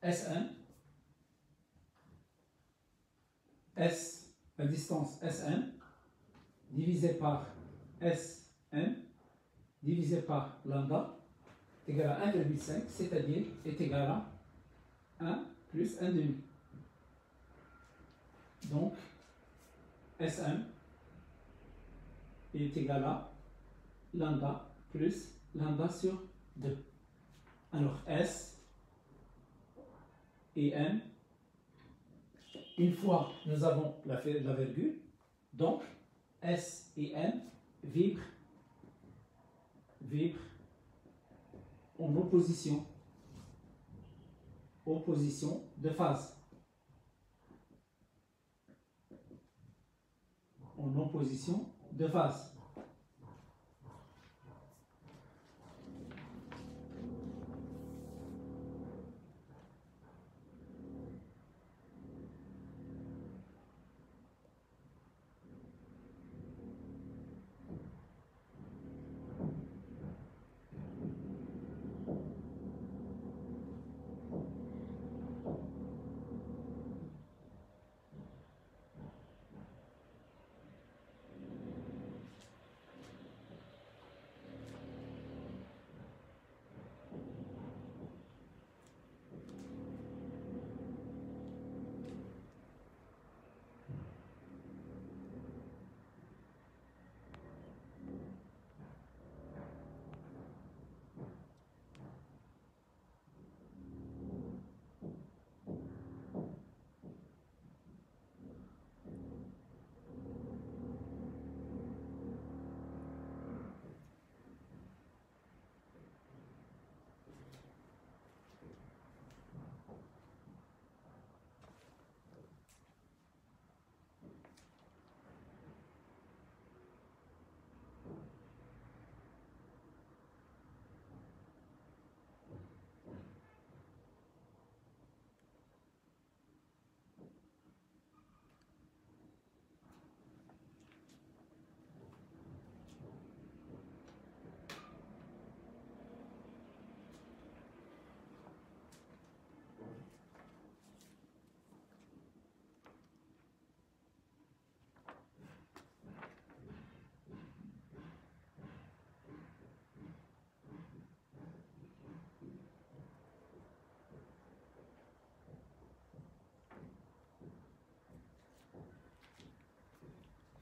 Sn, la distance Sn, divisé par Sn, divisé par lambda, est égal à 1,5, c'est-à-dire est égal à 1 plus 1,5. Donc, Sn est égal à lambda plus lambda sur 2. Alors, S et N, une fois nous avons la virgule, donc S et N vibrent en opposition de phase. En opposition de phase.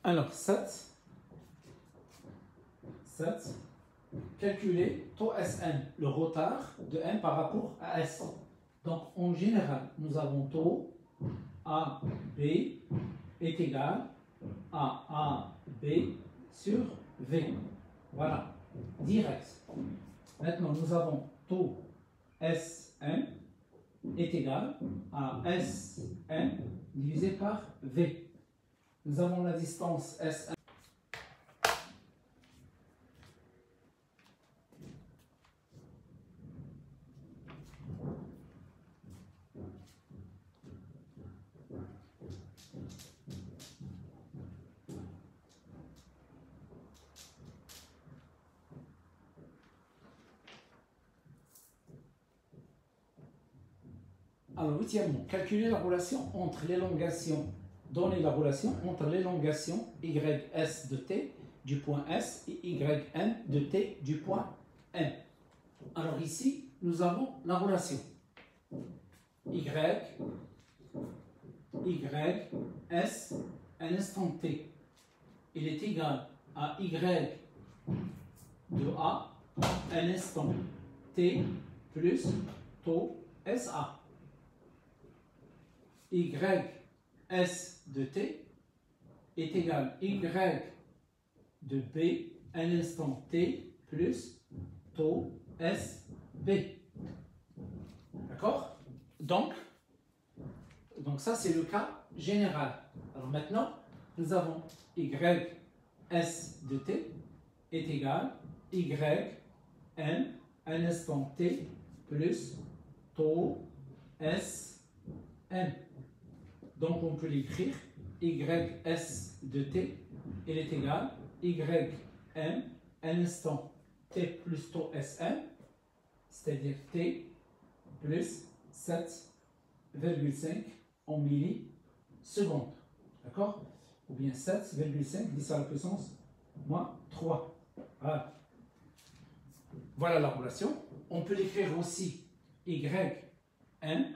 Alors, 7, calculer taux Sn, le retard de n par rapport à S. Donc, en général, nous avons taux A, B est égal AAB sur V. Voilà, direct. Maintenant, nous avons taux Sn est égal à Sn divisé par V. Nous avons la distance Sn. Alors, huitièmement, calculer la relation entre l'élongation, donner la relation entre l'élongation YS de T du point S et YN de T du point N. Alors ici, nous avons la relation YS, un instant T, il est égal à Y de A, un instant T plus taux SA. YS de T est égal à Y de B, un instant T plus taux SB. D'accord? Donc ça c'est le cas général. Alors maintenant, nous avons YS de T est égal à YN, un instant T plus taux SN. Donc on peut l'écrire YS de T, il est égal à YN, un instant T plus taux SN, c'est-à-dire T plus 7,5 en millisecondes. D'accord? Ou bien 7,5 10 à la puissance moins 3. Voilà. Voilà la relation. On peut l'écrire aussi YN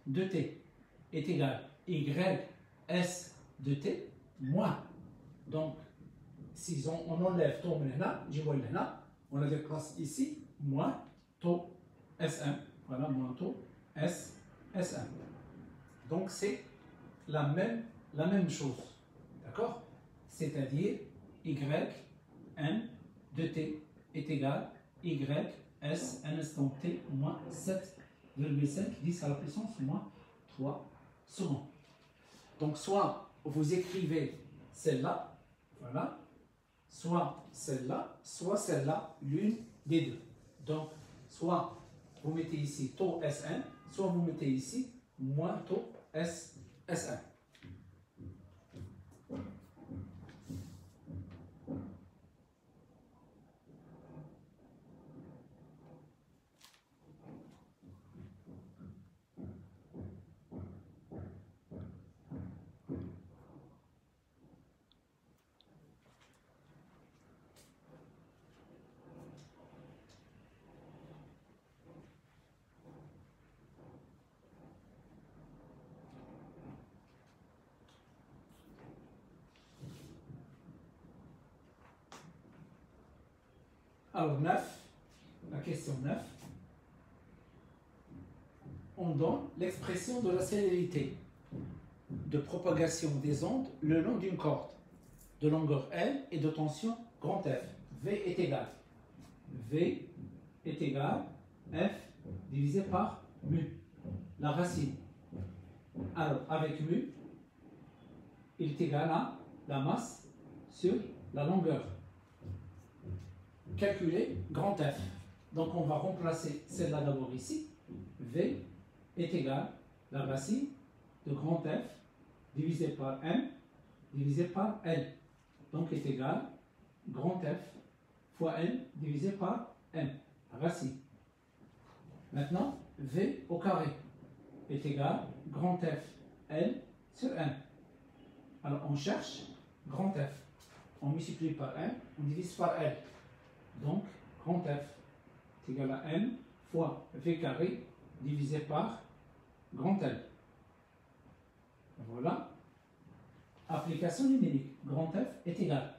de T est égal à YS de T moins. Donc, si on enlève taux là, on a des classes ici, moins taux SM. Voilà, moins taux SM. Donc, c'est la même chose. D'accord? C'est-à-dire YN de T est égal à YS un instant T moins 7,5 10 à la puissance moins 3 secondes. Donc, soit vous écrivez celle-là, voilà, soit celle-là, l'une des deux. Donc, soit vous mettez ici taux Sn, soit vous mettez ici moins taux Sn. Alors 9, la question 9, on donne l'expression de la célérité de propagation des ondes le long d'une corde de longueur L et de tension grand F. V est égal F divisé par mu, la racine. Alors avec mu, il est égal à la masse sur la longueur. Calculer grand F. Donc on va remplacer celle-là d'abord ici. V est égal à la racine de grand F divisé par M divisé par L. Donc est égal à grand F fois N divisé par M, racine. Maintenant, V au carré est égal à grand F L sur M. Alors on cherche grand F. On multiplie par M, on divise par L. Donc, grand F est égal à M fois V carré divisé par grand L. Voilà. Application numérique. Grand F est égal.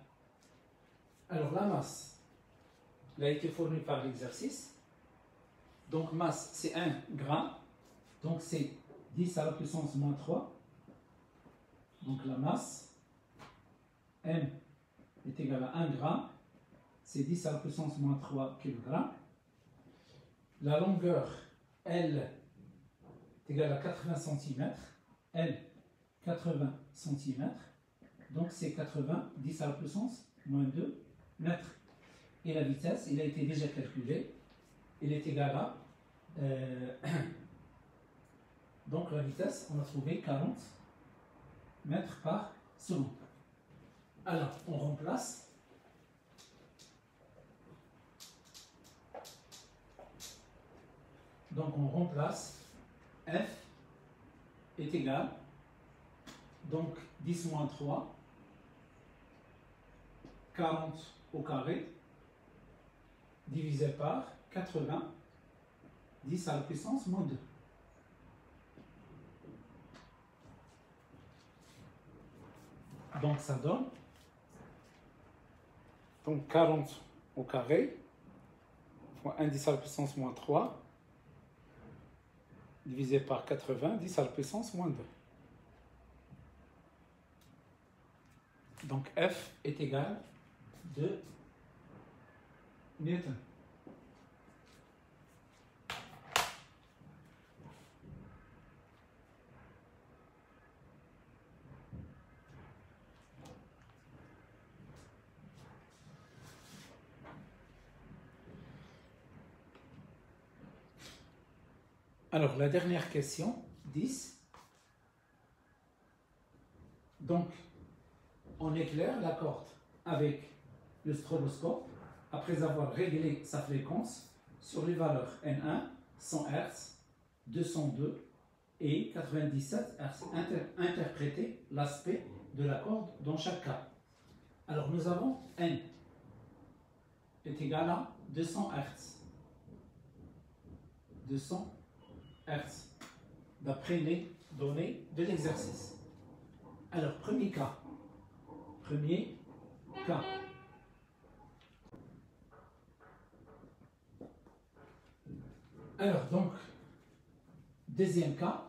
Alors, la masse, elle a été fournie par l'exercice. Donc, masse, c'est 1 gramme. Donc, c'est 10 à la puissance moins 3. Donc, la masse M est égal à 1 gramme, c'est 10 à la puissance moins 3 kg. La longueur L est égale à 80 cm. L, 80 cm. Donc c'est 80, 10 à la puissance moins 2 mètres. Et la vitesse, il a été déjà calculé. Il est égal à... donc la vitesse, on a trouvé 40 mètres par seconde. Alors, on remplace. Donc on remplace F est égal, donc 10 moins 3, 40 au carré, divisé par 80, 10 à la puissance moins 2. Donc ça donne donc 40 au carré, fois 1 10 à la puissance moins 3, divisé par 80, 10 à la puissance moins 2. Donc F est égal à 2 newtons. Alors, la dernière question, 10. Donc, on éclaire la corde avec le stroboscope après avoir réglé sa fréquence sur les valeurs N1, 100 Hz, 202 et 97 Hz. Interpréter l'aspect de la corde dans chaque cas. Alors, nous avons N est égal à 200 Hz. 200 Hz, d'après les données de l'exercice. Alors, premier cas. Alors, donc, deuxième cas.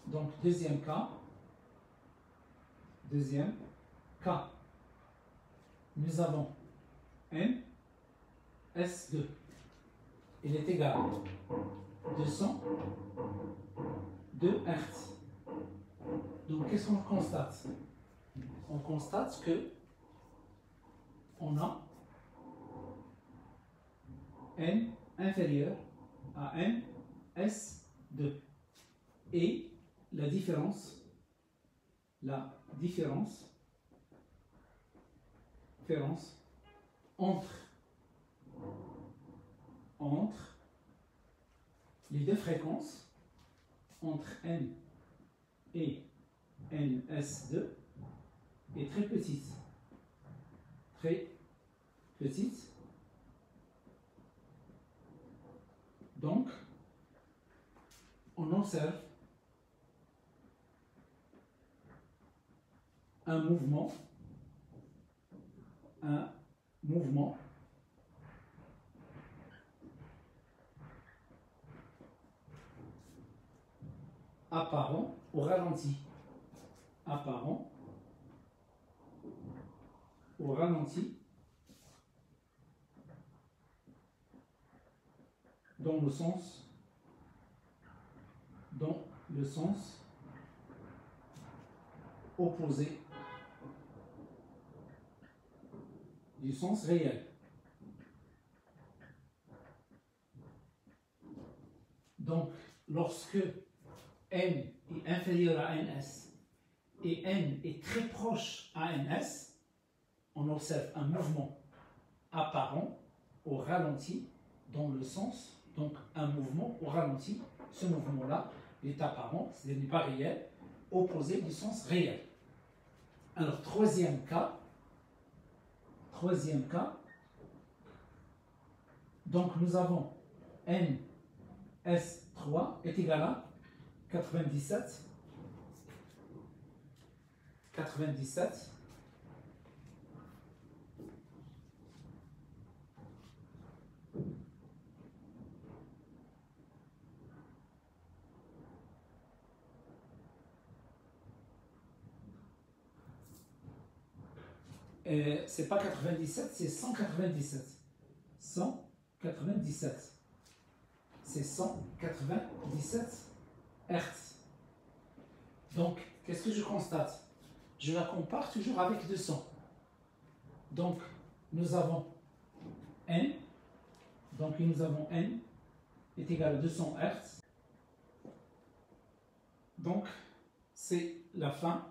Donc, deuxième cas. Nous avons N S2. Il est égal à 202 Hz. Donc, qu'est-ce qu'on constate? On constate que on a N inférieur à N S2. Et la différence entre les deux fréquences, entre N et NS2, est très petite. Donc, on observe un mouvement apparent au ralenti. Dans le sens opposé du sens réel. Donc, lorsque N est inférieur à NS et N est très proche à NS, on observe un mouvement apparent au ralenti dans le sens, donc un mouvement au ralenti, ce mouvement-là est apparent, ce n'est pas réel, opposé du sens réel. Alors, troisième cas, donc nous avons NS3 est égal à 97, c'est pas 97, c'est 197. 197. C'est 197 Hertz. Donc, qu'est-ce que je constate? Je la compare toujours avec 200. Donc, nous avons N. Donc, nous avons N est égal à 200 Hertz. Donc, c'est la fin